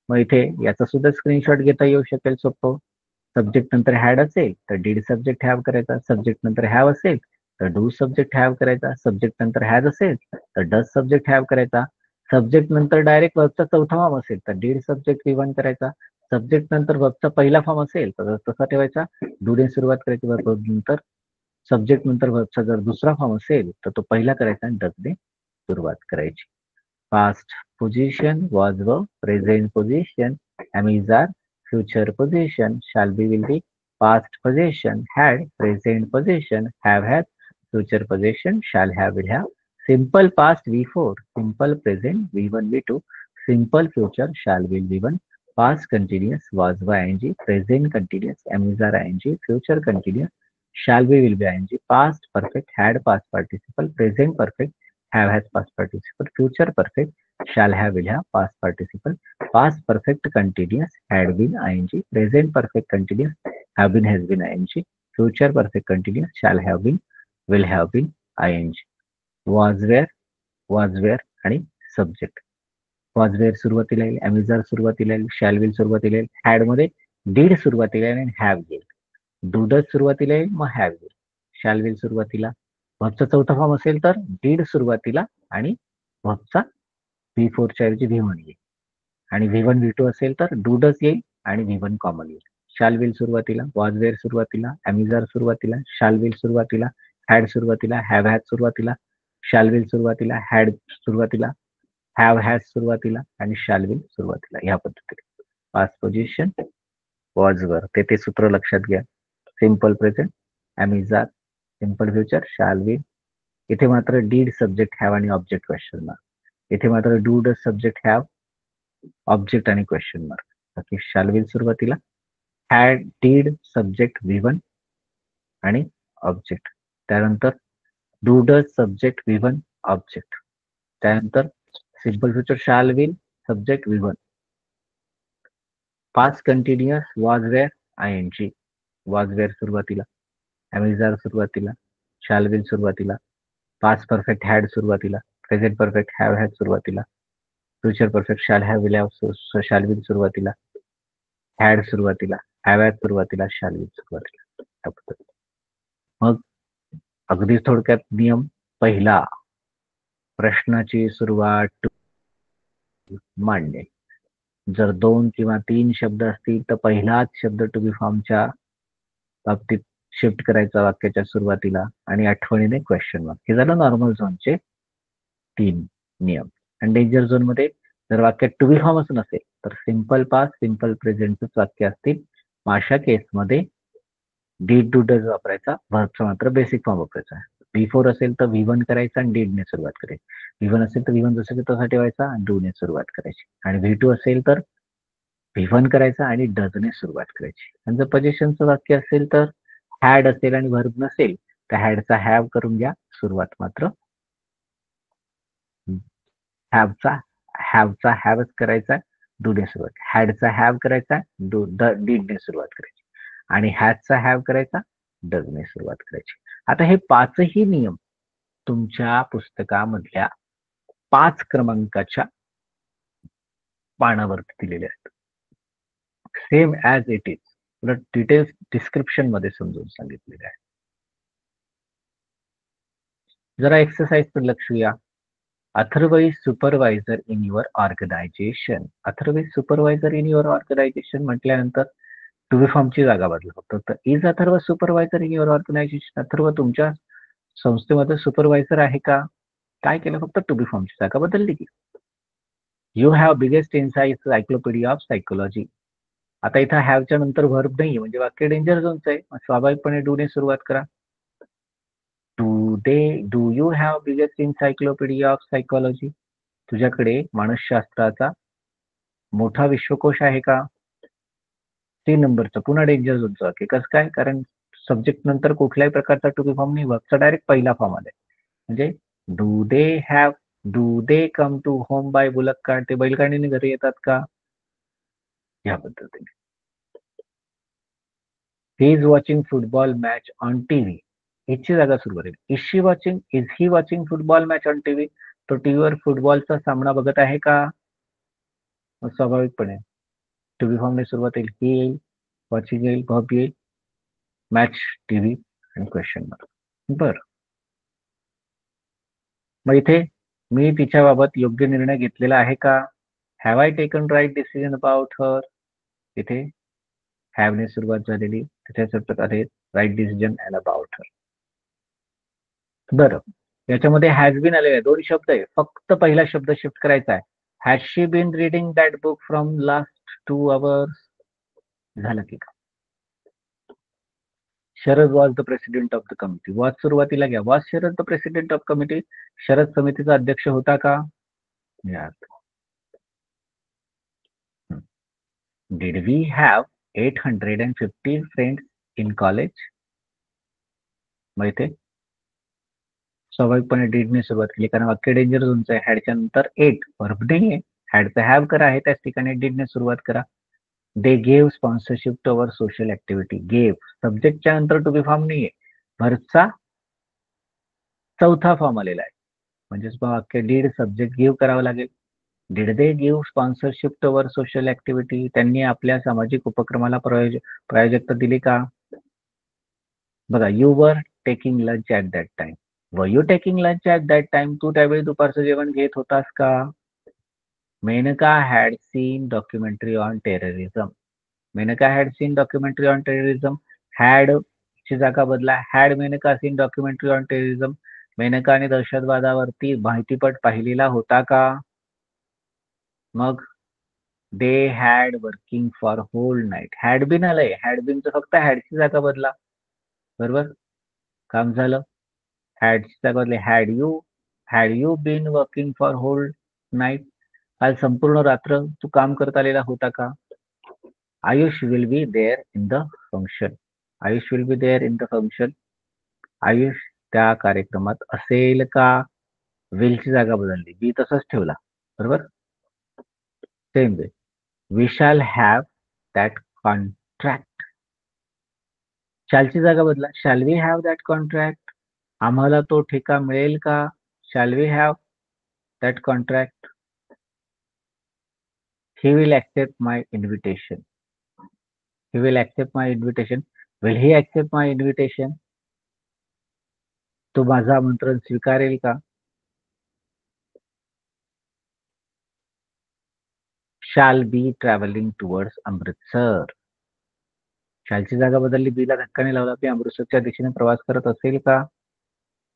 मग इथे याचा सुद्धा स्क्रीनशॉट घेता येऊ शकेल सोपं. सब्जेक्ट नंतर हॅड असेल तर डीड सब्जेक्ट हॅव करायचा. सब्जेक्ट नंतर हॅव असेल तर डू सब्जेक्ट हॅव करायचा. सब्जेक्ट नंतर हॅज असेल तर डज सब्जेक्ट हॅव करायचा. सब्जेक्ट नंतर डायरेक्ट वर्बचा चौथा फॉर्म असेल तर डीड सब्जेक्ट V1 करायचा. सब्जेक्ट नंतर वर्बचा पहिला फॉर्म असेल तर तसा ठेवायचा. डूने सुरुवात करायची वर्ब नंतर. सब्जेक्ट नंतर वर्बचा जर दुसरा फॉर्म असेल तर तो पहिला करायचा आणि डजने सुरुवात करायची. पास्ट पोझिशन वॉज व present position am is are future position shall be will be past possession had present possession have had future possession shall have will have simple past V4 simple present V1 V2 simple future shall will V1 past continuous was by ing present continuous am is are ing future continuous shall be will be ing past perfect had past participle present perfect have has past participle future perfect shall have will have past participle past perfect continuous had been ing, present perfect continuous have been has been ing, future perfect continuous shall have been will have been ing. was where आणि subject. was where सुरुवातीला येईल, Amazon सुरुवातीला येईल, shall will सुरुवातीला येईल, had मध्ये did सुरुवातीला येईल आणि हॅव येईल. डूडच सुरुवातीला येईल मग हॅव येईल. शॅल विल सुरुवातीला. व्हर्बचा चौथा फॉर्म असेल तर डीड सुरुवातीला आणि व्हर्बचा V4 च्या ऐवजी V1 येईल. आणि V1 V2 असेल तर डूडच येईल आणि V1 कॉमन येईल. शाल विल सुरुवातीला, वॉज वेअर सुरुवातीला, अमेझॉन सुरुवातीला, शाल विल सुरुवातीला, हॅड सुरुवातीला, हॅव हॅज सुरुवातीला, शाल विल सुरुवातीला, हॅड सुरुवातीला, हॅव हॅज सुरुवातीला आणि शाल विल सुरुवातीला. ह्या पद्धतीने पास्ट पोझिशन वॉज वर ते सूत्र लक्षात घ्या. Simple present Amazon, simple future shall will. इथे मात्र डीड सब्जेक्ट हॅव आणि ऑब्जेक्ट क्वेश्चन मार्क. इथे मात्र डूड सब्जेक्ट हॅव ऑब्जेक्ट आणि क्वेश्चन मार्क. बाकी शाल विल सुरुवातीला, हॅड डीड सब्जेक्ट V1 आणि ऑब्जेक्ट. त्यानंतर डूडज सब्जेक्ट V1 ऑब्जेक्ट. त्यानंतर simple future shall will subject V1. Past continuous was were ing. Was were सुरुवातीला, Amazon सुरुवातीला, शाल विल सुरुवातीला, past perfect had सुरुवातीला, present perfect have had सुरुवातीला, future perfect शाल have will have shall will सुरुवातीला, had सुरुवातीला, have had सुरुवातीला, shall will सुरुवातीला. मग अगदी थोडक्यात नियम पहिला, प्रश्नाची सुरुवात मांडणे. जर 2 किंवा 3 शब्द असतील तर पहिलाच शब्द टू बी फॉर्मच्या बाबतीत शिफ्ट करायचा वाक्याच्या सुरुवातीला आणि आठवणीने क्वेश्चन मार्क. हे झालं नॉर्मल झोनचे 3 नियम. आणि डेंजर झोन मध्ये जर वाक्यात टू बी फॉर्मच नसेल तर सिंपल पास्ट सिंपल प्रेझेंटच वाक्य असतील. अशा केसमध्ये डीड टू डज वापरायचा, व्हर्बचा मात्र बेसिक फॉर्म वापरायचा. V4 असेल तर V1 करायचा आणि डीडने सुरुवात करायची. V1 असेल तर V1 जसं की तसा ठेवायचा आणि डू ने सुरुवात करायची. आणि V2 असेल तर V1 करायचा आणि डज ने सुरुवात करायची. आणि जर पोझिशनचं वाक्य असेल तर हॅड असेल आणि व्हर्ब नसेल तर हॅडचा हॅव करून घ्या. सुरुवात मात्र हॅवचा हॅवच करायचा, डू ने सुरुवात. हॅडचा हॅव करायचा, डीड ने सुरुवात करायची. आणि हॅजचा हॅव करायचा, डज ने सुरुवात करायची. आता हे पाचही नियम तुमच्या पुस्तकामधल्या 5 क्रमांकाच्या पानावरती दिलेले आहेत. Same as it is. उलट डिटेल्स डिस्क्रिप्शन मध्ये समजून सांगितलेले आहे. जरा एक्सरसाइज कडे लक्ष द्या. Atharva is supervisor in your organisation. Atharva is supervisor in your organisation म्हटल्यानंतर टू बी फॉर्मची जागा बदला फक्त. तर is Atharva supervisor in your organisation. Atharva तुमच्या संस्थेमध्ये सुपरवायझर आहे का? काय केलं? फक्त टू बी फॉर्मची जागा बदलली की. You have biggest encyclopaedia of psychology. आता इथं हॅवच्या नंतर व्हर्ब नाहीये म्हणजे वाक्य डेंजर झोनचं आहे. स्वाभाविकपणे डू ने सुरुवात करा. Do you have biggest encyclopaedia of psychology. तुझ्याकडे मानसशास्त्राचा मोठा विश्वकोश आहे का? 3 नंबरचं पुन्हा डेंजर झोनचं वाक्य. कसं काय? कारण सब्जेक्ट नंतर कुठल्याही प्रकारचा टू बी फॉर्म नाही, वर्बचा डायरेक्ट पहिला फॉर्म आलाय. म्हणजे do they have, do they come to home by bullock cart. ते बैलगाडीने घरी येतात का? या पद्धतीने. He is watching football match on TV. इजची जागा सुरू करेल. Is she watching, is he watching football match on TV. तो टीव्हीवर फुटबॉलचा सामना बघत आहे का? स्वाभाविकपणे टू बी फॉर्मने सुरुवात येईल. ही येईल, वॉचिंग येईल, वर्ब येईल, मॅच, टीव्ही आणि क्वेश्चन मार्क. बरं. मग इथे मी तिच्याबाबत योग्य निर्णय घेतलेला आहे का? Have I taken right decision about her. इथे हॅवने सुरुवात झालेली, त्याच्यात आहे right decision and about her. बरं, याच्यामध्ये हॅज बीन आलेले आहे. 2 शब्द आहे. फक्त पहिला शब्द शिफ्ट करायचा आहे. Has she been reading that book from last 2 hours. झालं की का? Sharad was the president of the committee. Was सुरुवातीला घ्या. Was Sharad the president of committee. Sharad समितीचा अध्यक्ष होता का? Did we have 850 friends in college? मग इथे स्वाभाविकपणे डीडने सुरुवात केली कारण वाक्य डेंजर झोनचं आहे. हॅडच्या नंतर 8 वर्ब नाहीये. हॅडचा हॅव करा आहे त्याच ठिकाणी डीडने सुरुवात करा. They gave sponsorship to our social activity. Gave सब्जेक्टच्या नंतर टू बी फॉर्म नाहीये. व्हर्बचा चौथा फॉर्म आलेला आहे. म्हणजेच वाक्य डीड सब्जेक्ट गिव्ह करावं लागेल. Did they give sponsorship to our social activity. त्यांनी आपल्या सामाजिक उपक्रमाला प्रायोजकता दिली का? बघा, you were taking lunch at that time. Were you taking lunch at that time. तू त्यावेळी दुपारचं जेवण घेत होतास का? Menaka had seen documentary on terrorism. Menaka had seen documentary on terrorism. Had ची जागा बदला. Had Menaka seen documentary on terrorism. मेनकाने दहशतवादावरती माहितीपट पाहिलेला होता का? मग they had working for whole night. Had been आलंय. हॅड बीनचं फक्त हॅडची जागा बदला. बरोबर, काम झालं. हॅडची जागा बदली. Had you been working for whole night. काल संपूर्ण रात्र तू काम करत आलेला होता का? Ayush will be there in the function. Ayush will be there in the function. Ayush त्या कार्यक्रमात असेल का? विलची जागा बदलली. बी तसंच ठेवला. बरोबर, same way. We shall have that contract. शॅलची जागा बदला. Shall we have that contract. आम्हाला तो ठेका मिळेल का? Shall we have that contract. He will accept my invitation. He will accept my invitation. Will he accept my invitation. तो माझं आमंत्रण स्वीकारेल का? Shall be travelling towards Amritsar. शालची जागा बदलली. बीला धक्काने लावला की अमृतसरच्या दिशेने प्रवास करत असेल का?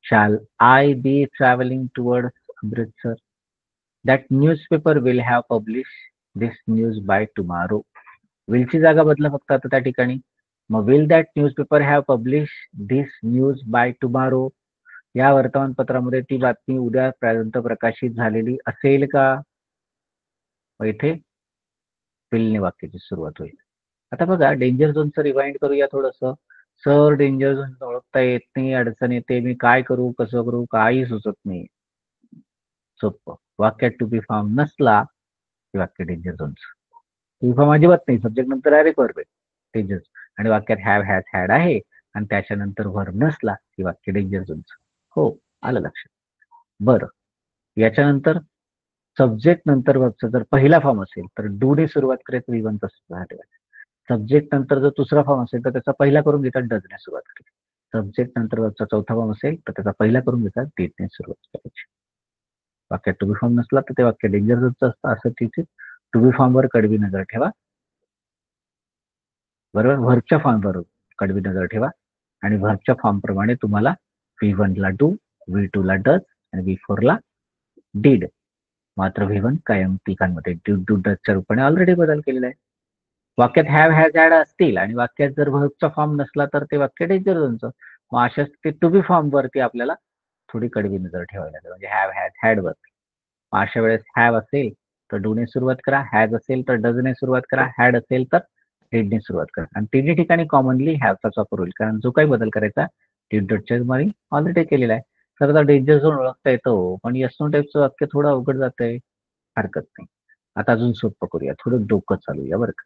Shall I be travelling towards Amritsar. That newspaper will have publish this news by tomorrow. विलची जागा बदला फक्त आता त्या ठिकाणी. मग will that newspaper have publish this news by tomorrow. या वर्तमानपत्रामध्ये ती बातमी उद्यापर्यंत प्रकाशित झालेली असेल का? इथे विल वाक्याची सुरुवात होईल. आता बघा डेंजर झोनचं रिवाइंड करूया थोडंसं. सर डेंजर झोन ओळखता येत नाही, अडचण येते, मी काय करू, कसं करू, काही सुचत नाही. सोपं. वाक्यात टू बी फॉर्म नसला की वाक्य डेंजर झोनचं. टू बी फॉर्म अजिबात नाही, सब्जेक्ट नंतर डायरेक्ट वर्ब आहे डेंजर. आणि वाक्यात हॅव हॅज हॅड आहे आणि त्याच्यानंतर वर्ब नसला की वाक्य डेंजर झोनचं. हो, आलं लक्षात. बरं, याच्यानंतर सब्जेक्ट नंतर वर्बचा जर पहिला फॉर्म असेल तर डू ने सुरुवात करायचं, V1 तसं सब्जेक्ट नंतर जर दुसरा फॉर्म असेल तर त्याचा पहिला करून घेतात डजने सुरुवात करायची. सब्जेक्ट नंतर वर्बचा चौथा फॉर्म असेल तर त्याचा पहिला करून घेतात डिडने सुरुवात करायची. वाक्यात टू बी फॉर्म नसला तर ते वाक्य डेंजर झोनचं असतं, असं तिथे टू बी फॉर्मवर कडवी नजर ठेवा. बरोबर, व्हर्बच्या फॉर्मवर कडवी नजर ठेवा आणि व्हर्बच्या फॉर्म प्रमाणे तुम्हाला V1 ला डू, V2 ला डज आणि V4 ला डीड. मात्र V1 कायम तिघांमध्ये डू डू डजच्या रूपाने ऑलरेडी बदल केलेला आहे. वाक्यात हॅव हॅज हॅड असतील आणि वाक्यात जर व्हर्बचा फॉर्म नसला तर ते वाक्य डेंजर झोनचं. मग अशाच ते टू बी फॉर्म वरती आपल्याला थोडी कडवी नजर ठेवावी लागेल, म्हणजे हॅव हॅज हॅड वरती. मग अशा वेळेस हॅव असेल तर डूने सुरुवात करा, हॅज असेल तर डजने सुरुवात करा, हॅड असेल तर डीडने सुरुवात करा. आणि तिन्ही ठिकाणी कॉमनली हॅवचाच वापर होईल, कारण जो काही बदल करायचा डीड डॉटच्या मध्ये ऑलरेडी केलेला आहे. तर आता डेंजर झोन ओळखता येतो, पण यस नो टाईपचं वाक्य थोडं अवघड जातंय. हरकत नाही. आता अजून सोपं करूया, थोडं डोकं चालूया बरं का.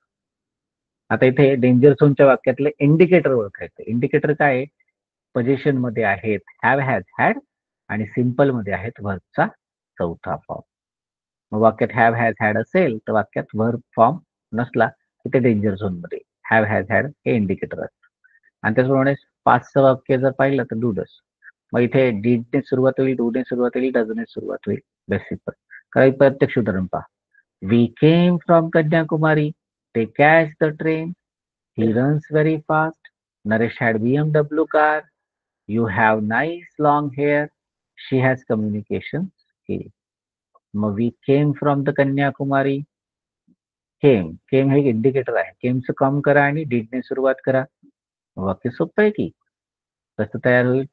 आता इथे डेंजर झोनच्या वाक्यातले इंडिकेटर ओळखायचे. इंडिकेटर काय आहे? पोझिशन मध्ये आहेत हॅव हॅज हॅड आणि सिंपल मध्ये आहेत व्हर्बचा चौथा फॉर्म. मग वाक्यात हॅव हॅज हॅड असेल तर वाक्यात व्हर्ब फॉर्म नसला की ते डेंजर झोन मध्ये हॅव हॅज हॅड हे इंडिकेटर असतं. आणि त्याचप्रमाणे 5चं वाक्य जर पाहिलं तर डू डस. मग इथे डीडने सुरुवात होईल, डूने सुरुवात होईल, डजने सुरुवात होईल. बेसिक काही प्रत्यक्ष उदाहरण पहा. We came from Kanyakumari, they catch the train, he runs very fast, Naresh had BMW car, you have nice long hair, she has communication skill. मग we came from the Kanyakumari, केम हे इंडिकेटर आहे, केमचं काम करा आणि डीडने सुरुवात करा. वाक्य सोपं आहे की. कसं तयार होईल?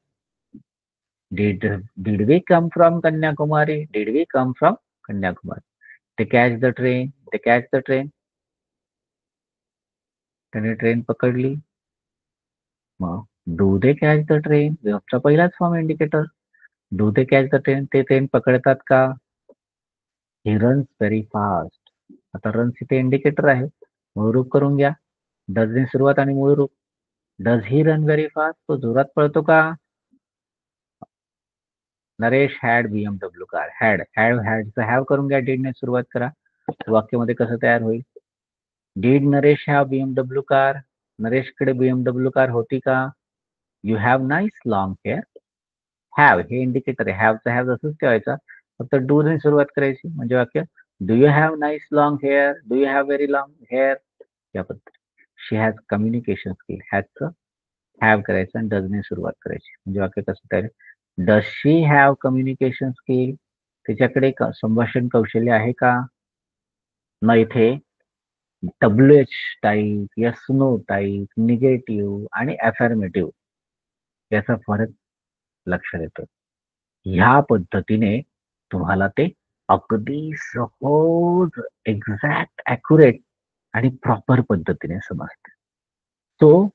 did we come from Kanyakumari, did we come from Kanyakumari, they catch the train, they catch the train, त्याने ट्रेन पकडली. मग do they catch the train, वेबचा पहिलाच form indicator. Do they catch the train, ते train पकडतात का? He runs very fast. आता runs इथे इंडिकेटर आहे, मूळ रूप करून घ्या. डजने सुरुवात आणि मूळ रूप. Does he run very fast, तो जोरात पळतो का? Naresh had BMW car. Had have करून घ्या, डीडने सुरुवात करा. वाक्यामध्ये कसं तयार होईल? Did Naresh have BMW car, नरेशकडे BMW कार होती का? You have nice long hair. Have हे इंडिकेटर आहे, हॅवचा हॅव असंच ठेवायचा, फक्त डू ने सुरुवात करायची. म्हणजे वाक्य do you have nice long hair, do you have very long hair, या पद्धती. शी हॅज कम्युनिकेशन स्किल, हॅजचं हॅव करायचं आणि डजने सुरुवात करायची. म्हणजे वाक्य कसं तयार? Does she have communication skill, त्याच्याकडे संभाषण कौशल्य आहे का? मग इथे WH type, yes no type, negative आणि अफर्मेटिव्ह याचा फरक लक्षात येतो. ह्या पद्धतीने तुम्हाला ते अगदी सहज, एक्झॅक्ट, ॲक्युरेट आणि प्रॉपर पद्धतीने समजते. तो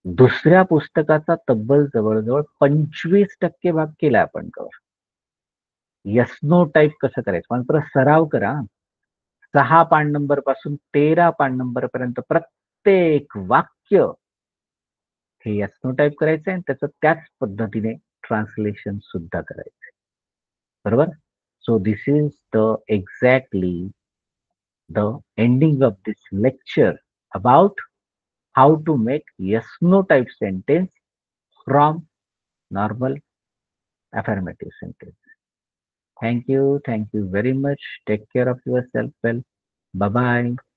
दुसऱ्या पुस्तकाचा तब्बल जवळ-जवळ 25% भाग केला आपण कव्हर. येस नो टाइप कसं करायचं? मात्र सराव करा. 6 पान नंबर पासून 13 पान नंबर पर्यंत प्रत्येक वाक्य हे येस नो टाइप करायचंय आणि त्याचं त्याच पद्धतीने ट्रान्सलेशन सुद्धा करायचंय. बरोबर? So this is the exactly the ending of this lecture about how to make yes no type sentence from normal affirmative sentence. Thank you very much. Take care of yourself well. Bye bye.